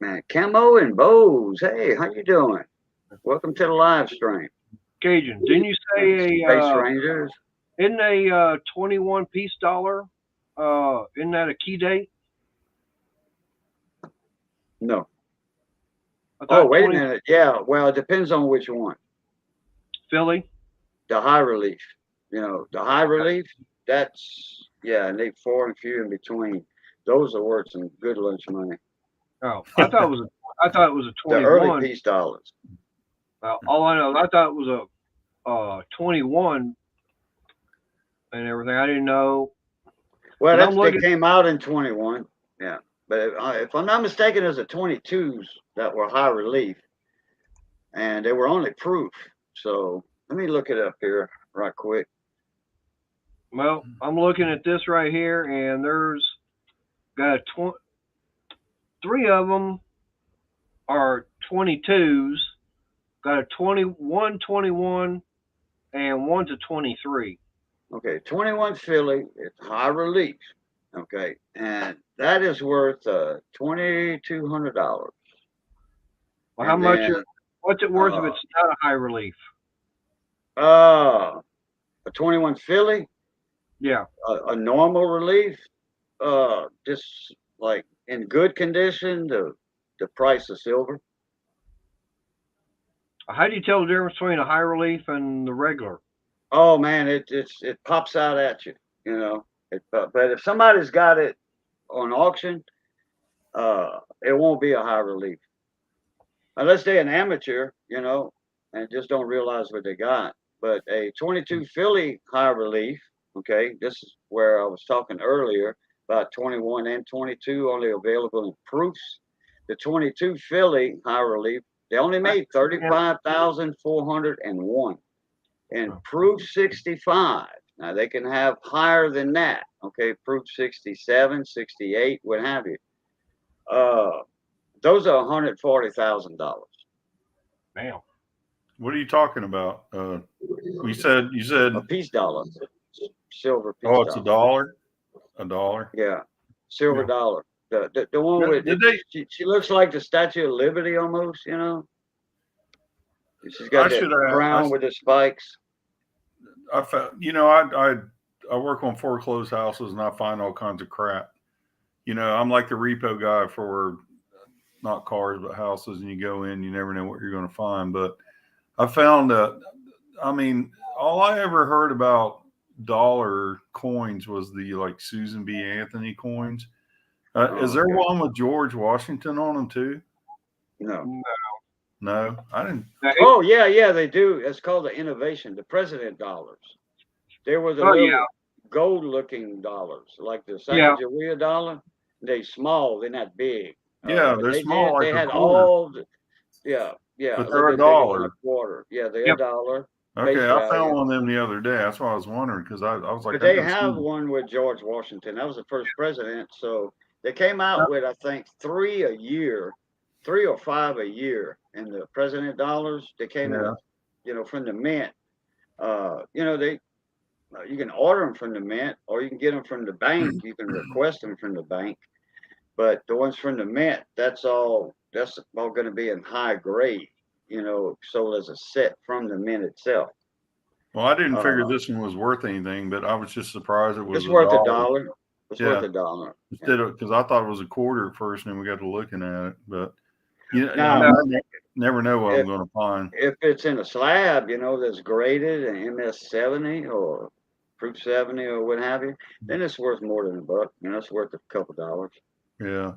Man, Camo and Bose, hey, how you doing? Welcome to the live stream. Cajun, didn't you say Space Rangers? isn't a 21 piece dollar? Isn't that a key date? No. I thought Oh, wait a 20 minute. Yeah, well, it depends on which one. Philly. The high relief, you know, the high relief, that's, yeah, and they far and few in between. Those are worth some good lunch money. Oh, I thought it was a The 21. early piece dollars. All I know, I thought it was a 21 and everything. I didn't know. Well, But I'm they looking. came out in 21. Yeah. But if I'm not mistaken, there's a 22s that were high relief, and they were only proof. So let me look it up here right quick. Well, I'm looking at this right here, and there's got three of them are 22s. Got a 21, 21, and one's a 23. Okay, 21 Philly, it's high relief. Okay, and that is worth $2,200. Well, how And much? then, What's it worth if it's not a high relief? a 21 Philly, Yeah. a normal relief, just like in good condition, the price of silver. How do you tell the difference between a high relief and the regular? Oh man, it pops out at you, you know. But if somebody's got it on auction, it won't be a high relief unless they're an amateur, you know, and just don't realize what they got. But a 22 Philly high relief, okay, this is where I was talking earlier about 21 and 22 only available in proofs. The 22 Philly high relief, they only made 35,401. And proof 65. Now they can have higher than that. Okay, proof 67, 68, what have you. Those are $140,000. Damn. What are you talking about? You said A piece dollar, silver piece. oh, it's $1. $1. Yeah, silver Yeah. dollar. The one with she looks like the Statue of Liberty almost. You know, she's got that crown with the spikes. I found, you know, I work on foreclosed houses and I find all kinds of crap. You know, I'm like the repo guy for not cars but houses, and you go in, you never know what you're going to find. But I found, I mean, all I ever heard about dollar coins was the like Susan B. Anthony coins. Is there one with George Washington on them too? No, I didn't. Oh yeah, they do. It's called the innovation, the president dollars. There were the little gold-looking dollars, like the Sacagawea dollar. They're small, they're not big. Yeah, they're small. They like had all. Yeah. But they're a dollar. Quarter. Yeah, they're a dollar. Okay, Space I Rally. found one of them the other day. That's why I was wondering because I was like, But I they could have see. one with George Washington. That was the first president. So they came out with, I think, 3 a year, 3 or 5 a year in the president dollars. They came in, Yeah. from the mint. They you can order them from the mint or you can get them from the bank. You can request them from the bank. But the ones from the mint, that's all going to be in high grade, sold as a set from the mint itself. Well, I didn't figure Uh, this one was worth anything, but I was just surprised it was it's a worth a dollar. dollar. It's worth Yeah. a dollar. Instead of, because I thought it was a quarter at first, and then we got to looking at it. But I Now, mean, I never know what I'm if, going to find. if it's in a slab, that's graded and MS 70 or Proof 70 or what have you, then it's worth more than a buck. It's worth a couple dollars. Yeah.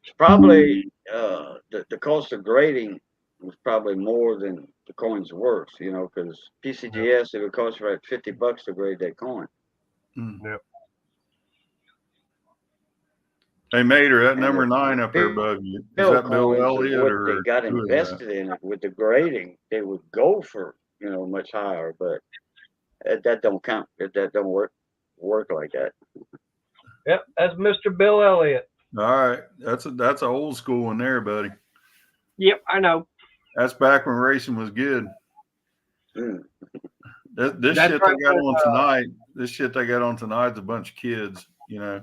It's probably the cost of grading was probably more than the coin's worth, because PCGS it would cost you like $50 to grade that coin. Mm. Yep. Hey, Mater, that And number the 9 up there above you, is Bill that Bill coins and Elliott what they or got who is that? invested in it with the grading, they would go for much higher, but that don't count. That don't work like that. Yep, that's Mr. Bill Elliott. All right, that's a old school one there, buddy. Yep, I know. That's back when racing was good. Mm. This That's shit right, they got on tonight. This shit they got on tonight's a bunch of kids. Yeah,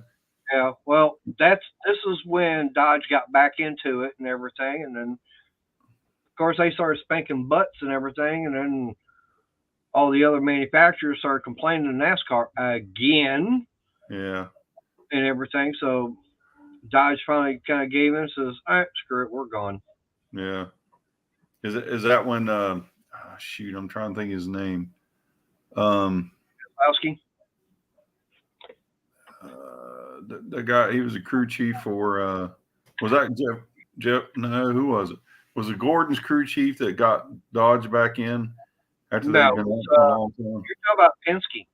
well, this is when Dodge got back into it and everything, and then of course they started spanking butts and everything, and then all the other manufacturers started complaining to NASCAR again. Yeah. And everything. So Dodge finally kind of gave in and says, all right, screw it, we're gone. Yeah. Is that when shoot, I'm trying to think his name. Lowski? The guy, he was a crew chief for was that Jeff? No, who was it? Was it Gordon's crew chief that got Dodge back in after they'd been out for a long time? You're talking about Penske.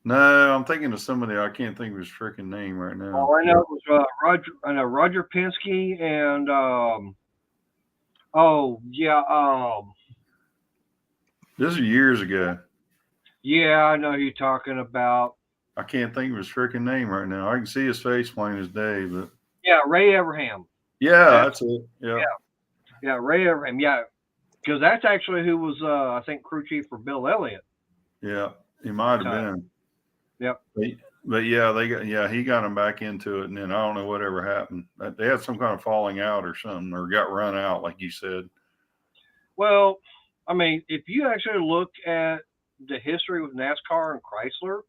No, I'm thinking of somebody. I can't think of his freaking name right now. All I know was Roger. I know Roger Penske and this is years ago. yeah, I know who you're talking about. I can't think of his freaking name right now. I can see his face plain as day, but Yeah, Ray Everham. yeah, that's it. Yeah. Yeah, Ray Everham. Yeah, because that's actually who was I think crew chief for Bill Elliott. Yeah, he might have been. Yep. But yeah, he got him back into it, and then I don't know whatever happened. They had some kind of falling out or something, or got run out, like you said. Well, I mean, if you actually look at the history with NASCAR and Chrysler,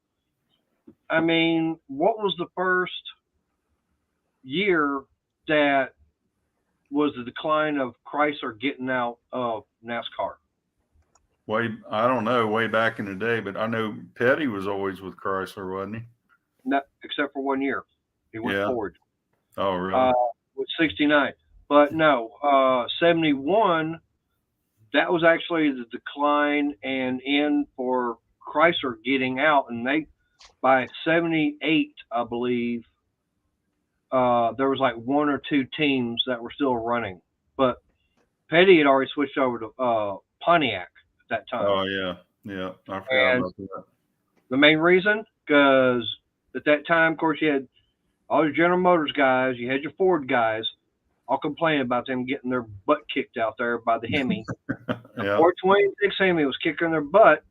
I mean, what was the first year that was the decline of Chrysler getting out of NASCAR? I don't know, way back in the day, but I know Petty was always with Chrysler, wasn't he? No, except for 1 year. He went Ford. Oh, really? With 69. But no, 71, that was actually the decline and end for Chrysler getting out. And by 78, I believe, there was like 1 or 2 teams that were still running. But Petty had already switched over to Pontiac at that time. Oh, yeah. I forgot about that. The main reason, because at that time, of course, you had all your General Motors guys, you had your Ford guys, all complaining about them getting their butt kicked out there by the Hemi. The 426 Hemi was kicking their butt,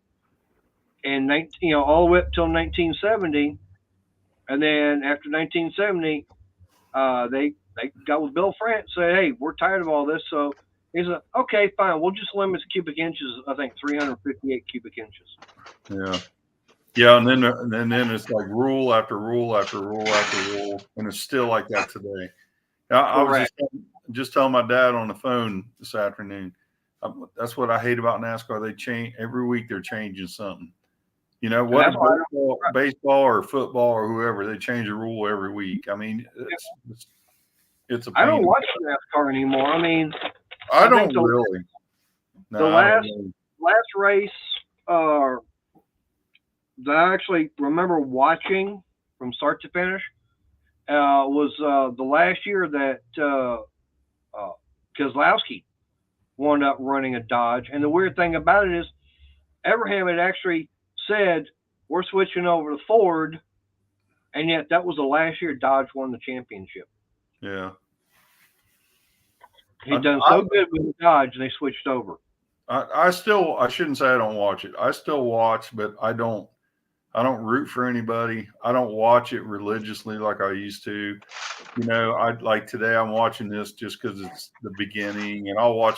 and all the way up till 1970. And then after 1970, they got with Bill France, said, "Hey, we're tired of all this." So he said, "Okay, fine, we'll just limit the cubic inches. I think 358 cubic inches." Yeah, and then it's like rule after rule after rule after rule, and it's still like that today. I was just telling my dad on the phone this afternoon. That's what I hate about NASCAR. They change every week. They're changing something. What baseball or football or whoever, they change a rule every week. I mean, it's a pain. I don't watch NASCAR anymore. I mean, I don't really. No, the last race that I actually remember watching from start to finish was the last year that Keselowski wound up running a Dodge. And the weird thing about it is, Abraham had actually said, we're switching over to Ford. And yet that was the last year Dodge won the championship. Yeah. He'd done so good with Dodge, and they switched over. I shouldn't say I don't watch it. I still watch, but I don't root for anybody. I don't watch it religiously like I used to. You know, I like today I'm watching this just because it's the beginning, and I like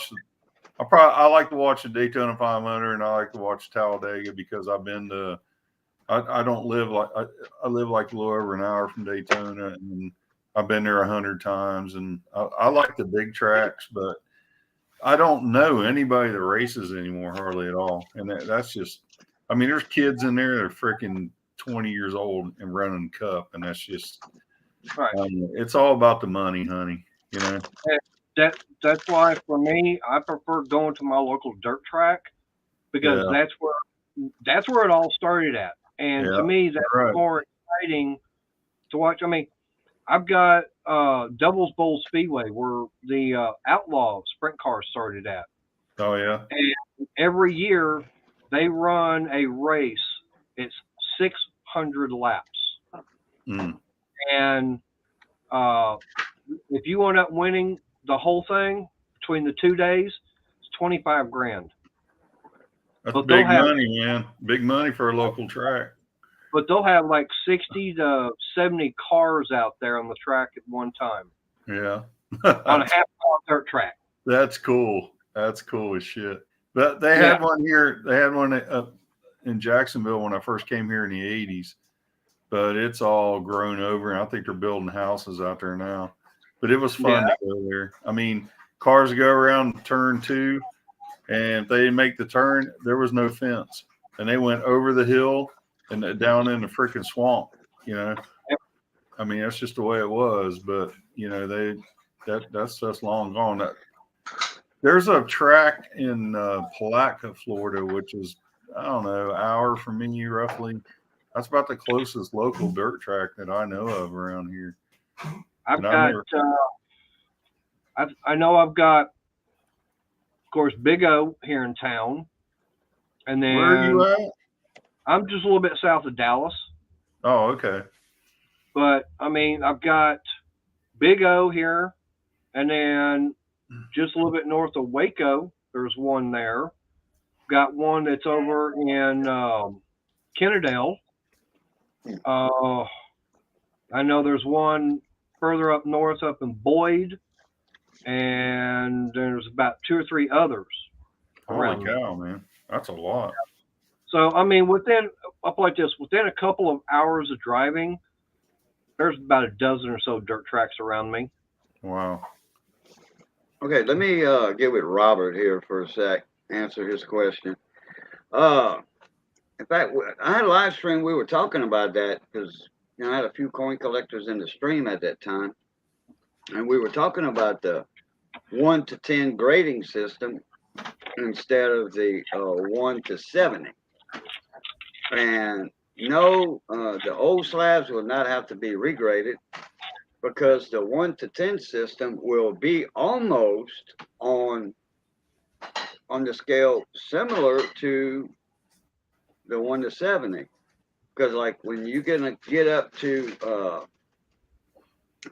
to watch the Daytona 500, and I like to watch Talladega because I've been to. I don't live like I live like a little over an hour from Daytona, and I've been there 100 times, and I like the big tracks, but I don't know anybody that races anymore hardly at all, and that's just. I mean, there's kids in there that are freaking 20 years old and running Cup, and that's just. Right. It's all about the money, honey. You know. That's why for me, I prefer going to my local dirt track because that's where it all started at, and to me that's more exciting to watch. I mean, I've got Doubles Bowl Speedway where the Outlaw sprint car started at. Oh yeah. And every year they run a race. It's 600 laps. Mm. And if you end up winning the whole thing between the 2 days, it's $25,000. That's big money, man. Big money for a local track. But they'll have like 60 to 70 cars out there on the track at one time. Yeah. On a half-mile dirt track. That's cool. That's cool as shit. But they had one here. They had one in Jacksonville when I first came here in the 80s. But it's all grown over, and I think they're building houses out there now. But it was fun to go there. I mean, cars go around turn 2, and if they didn't make the turn, there was no fence. And they went over the hill and down in the freaking swamp, you know. I mean, that's just the way it was. But, you know, that's just long gone. There's a track in Palatka, Florida, which is, I don't know, an hour from me roughly. That's about the closest local dirt track that I know of around here. I know I've got, of course, Big O here in town. And then where are you at? I'm just a little bit south of Dallas. Oh, okay. But I mean, I've got Big O here, and then just a little bit north of Waco, there's one there. Got one that's over in Kennedale. I know there's one further up north up in Boyd, and there's about 2 or 3 others. Holy cow, man. That's a lot. So, I mean, within a couple of hours of driving, there's about a dozen or so dirt tracks around me. Wow. Okay, let me get with Robert here for a sec, answer his question. In fact, I had a live stream. We were talking about that because I had a few coin collectors in the stream at that time, and we were talking about the 1 to 10 grading system instead of the 1 to 70. And no, the old slabs will not have to be regraded because the 1 to 10 system will be almost on the scale similar to the 1 to 70, because like when you're gonna get up to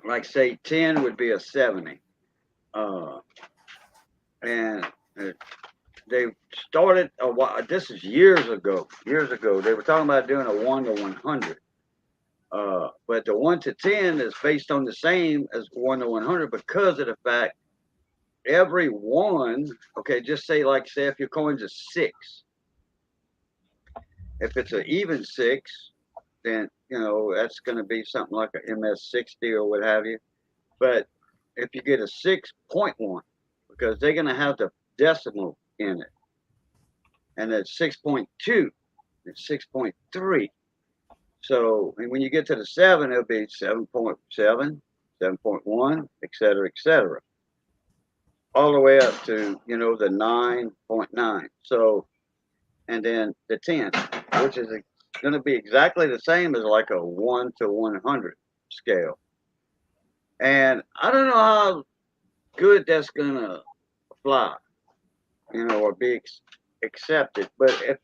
like say 10 would be a 70, and they started a while. This is years ago. They were talking about doing a 1 to 100, but the 1 to 10 is based on the same as 1 to 100 because of the fact every one. Okay, just say if your coin's a 6. If it's an even 6, then that's going to be something like an MS60 or what have you. But if you get a 6.1, because they're going to have the decimal in it, and that's 6.2, it's 6.3. So when you get to the 7, it'll be 7.7, 7.1, et cetera, all the way up to the 9.9. So, and then the 10, which is going to be exactly the same as like a 1 to 100 scale. And I don't know how good that's going to fly, or be accepted. But if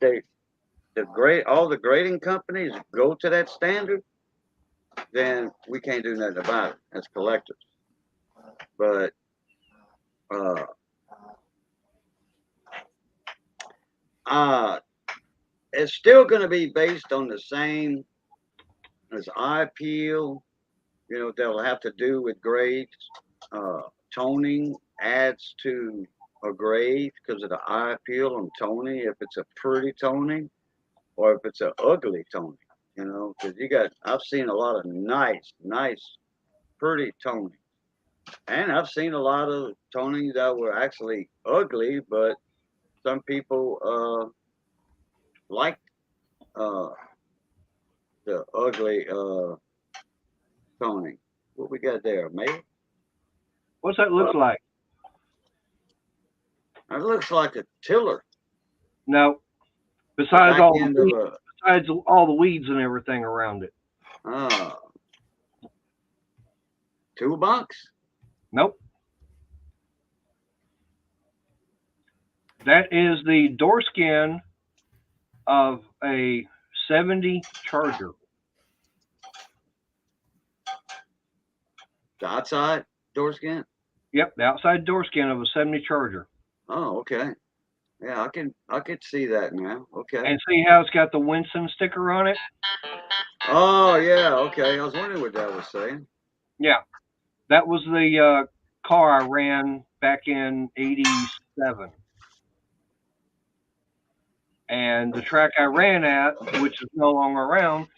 all the grading companies go to that standard, then we can't do nothing about it as collectors. But it's still going to be based on the same as eye appeal. They'll have to do with grades. Toning adds to a grade because of the eye appeal on toning. If it's a pretty toning or if it's an ugly toning, because I've seen a lot of nice, pretty toning. And I've seen a lot of tonings that were actually ugly, but some people liked the ugly toning. What we got there, mate? What's that look like? It looks like a tiller. No. Besides all the weeds and everything around it. Toolbox? Nope. That is the door skin of a 70 Charger. The outside door skin? Yep, the outside door skin of a 70 Charger. Oh, okay. Yeah, I could see that now. Okay. And see how it's got the Winston sticker on it? Oh, yeah, okay. I was wondering what that was saying. Yeah. That was the car I ran back in '87. And the track I ran at, which is no longer around,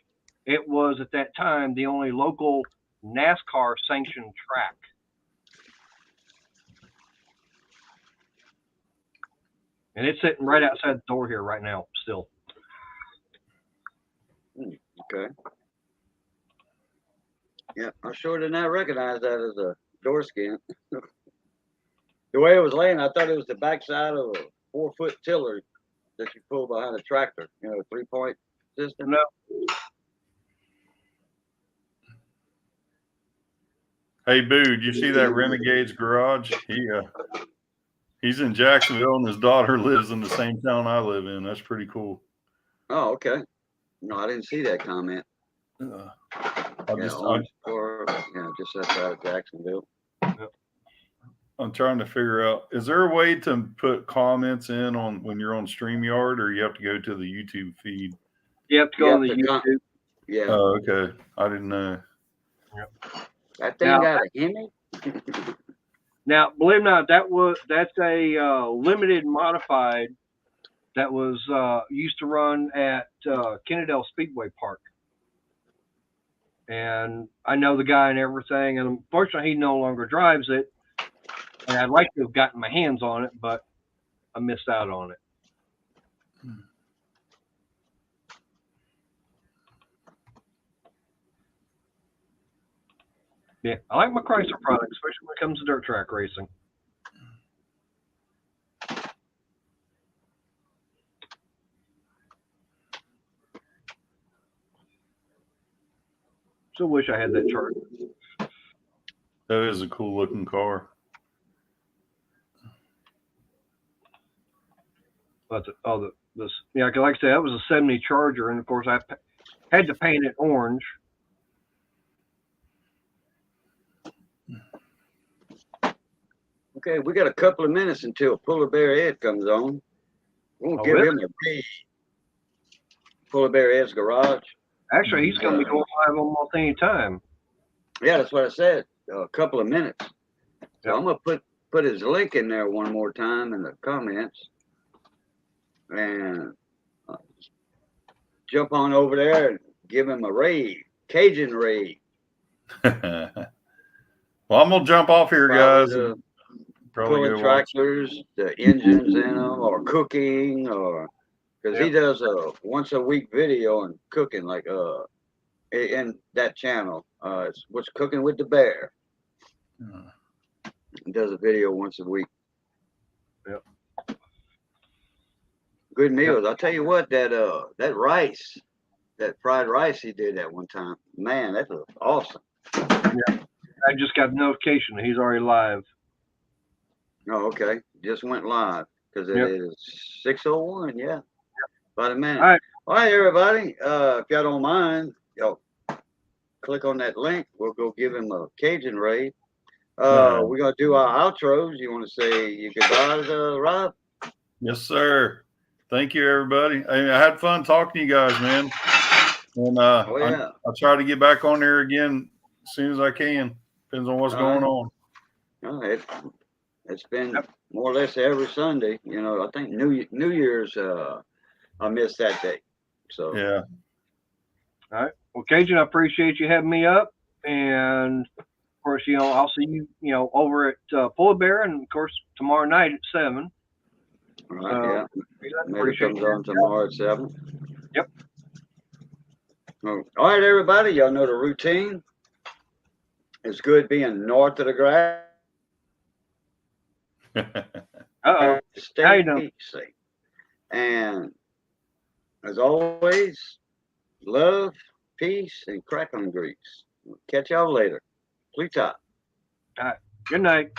it was at that time the only local NASCAR sanctioned track. And it's sitting right outside the door here right now, still. Okay. Yeah, I sure did not recognize that as a door skin. The way it was laying, I thought it was the backside of a 4-foot tiller that you pull behind a tractor, 3-point system. No. Hey, Boo, did you see that Renegade's garage? He's in Jacksonville and his daughter lives in the same town I live in. That's pretty cool. Oh, okay. No, I didn't see that comment. Just outside of Jacksonville. I'm trying to figure out, is there a way to put comments in on when you're on StreamYard, or you have to go to the YouTube feed? You have to go on the YouTube. Yeah. Oh, okay. I didn't know. Yep. That thing got a Hemi? Now, believe it or not, that's a limited modified that was used to run at Kennedale Speedway Park. And I know the guy and everything, and unfortunately he no longer drives it. And I'd like to have gotten my hands on it, but I missed out on it. Yeah, I like my Chrysler products, especially when it comes to dirt track racing. Still wish I had that Charger. That is a cool looking car. But like I said, that was a 70 Charger, and of course I had to paint it orange. Okay, we got a couple of minutes until Polar Bear Ed comes on. We'll give him a read. Polar Bear Ed's garage. Actually, he's going to be going live almost any time. Yeah, that's what I said. A couple of minutes. So I'm going to put his link in there one more time in the comments. And jump on over there and give him a raid. Cajun raid. Well, I'm going to jump off here, guys. Pulling tractors, the engines in them, or cooking, or because he does a once a week video on cooking, like in that channel. It's What's Cooking with the Bear. He does a video once a week. Yep. Good meals. I'll tell you what, that rice, that fried rice he did that one time, man, that was awesome. Yeah. I just got a notification that he's already live. Oh, okay. Just went live. because it Yep. is 6:01. Yeah, about a minute. All right. All right, everybody. If y'all don't mind, y'all click on that link. We'll go give him a Cajun raid. All right. We're gonna do our outros. You want to say your goodbyes, Rob? Yes, sir. Thank you, everybody. I had fun talking to you guys, man. And Oh yeah. I'll try to get back on there again as soon as I can. Depends on what's going on. It's been more or less every Sunday. You know, I think New Year's. I missed that day. So Yeah. All right. Well, Cajun, I appreciate you having me up, and of course, I'll see you, over at Polar Bear, and of course tomorrow night at 7. right, yeah. Maybe Appreciate comes you. on tomorrow at 7. Yep. All right, everybody. Y'all know the routine. It's good being north of the grass. Uh-oh. How Stay you doing? safe. And as always, love, peace, and crack on grease. Catch y'all later. Please top. All right. Good night.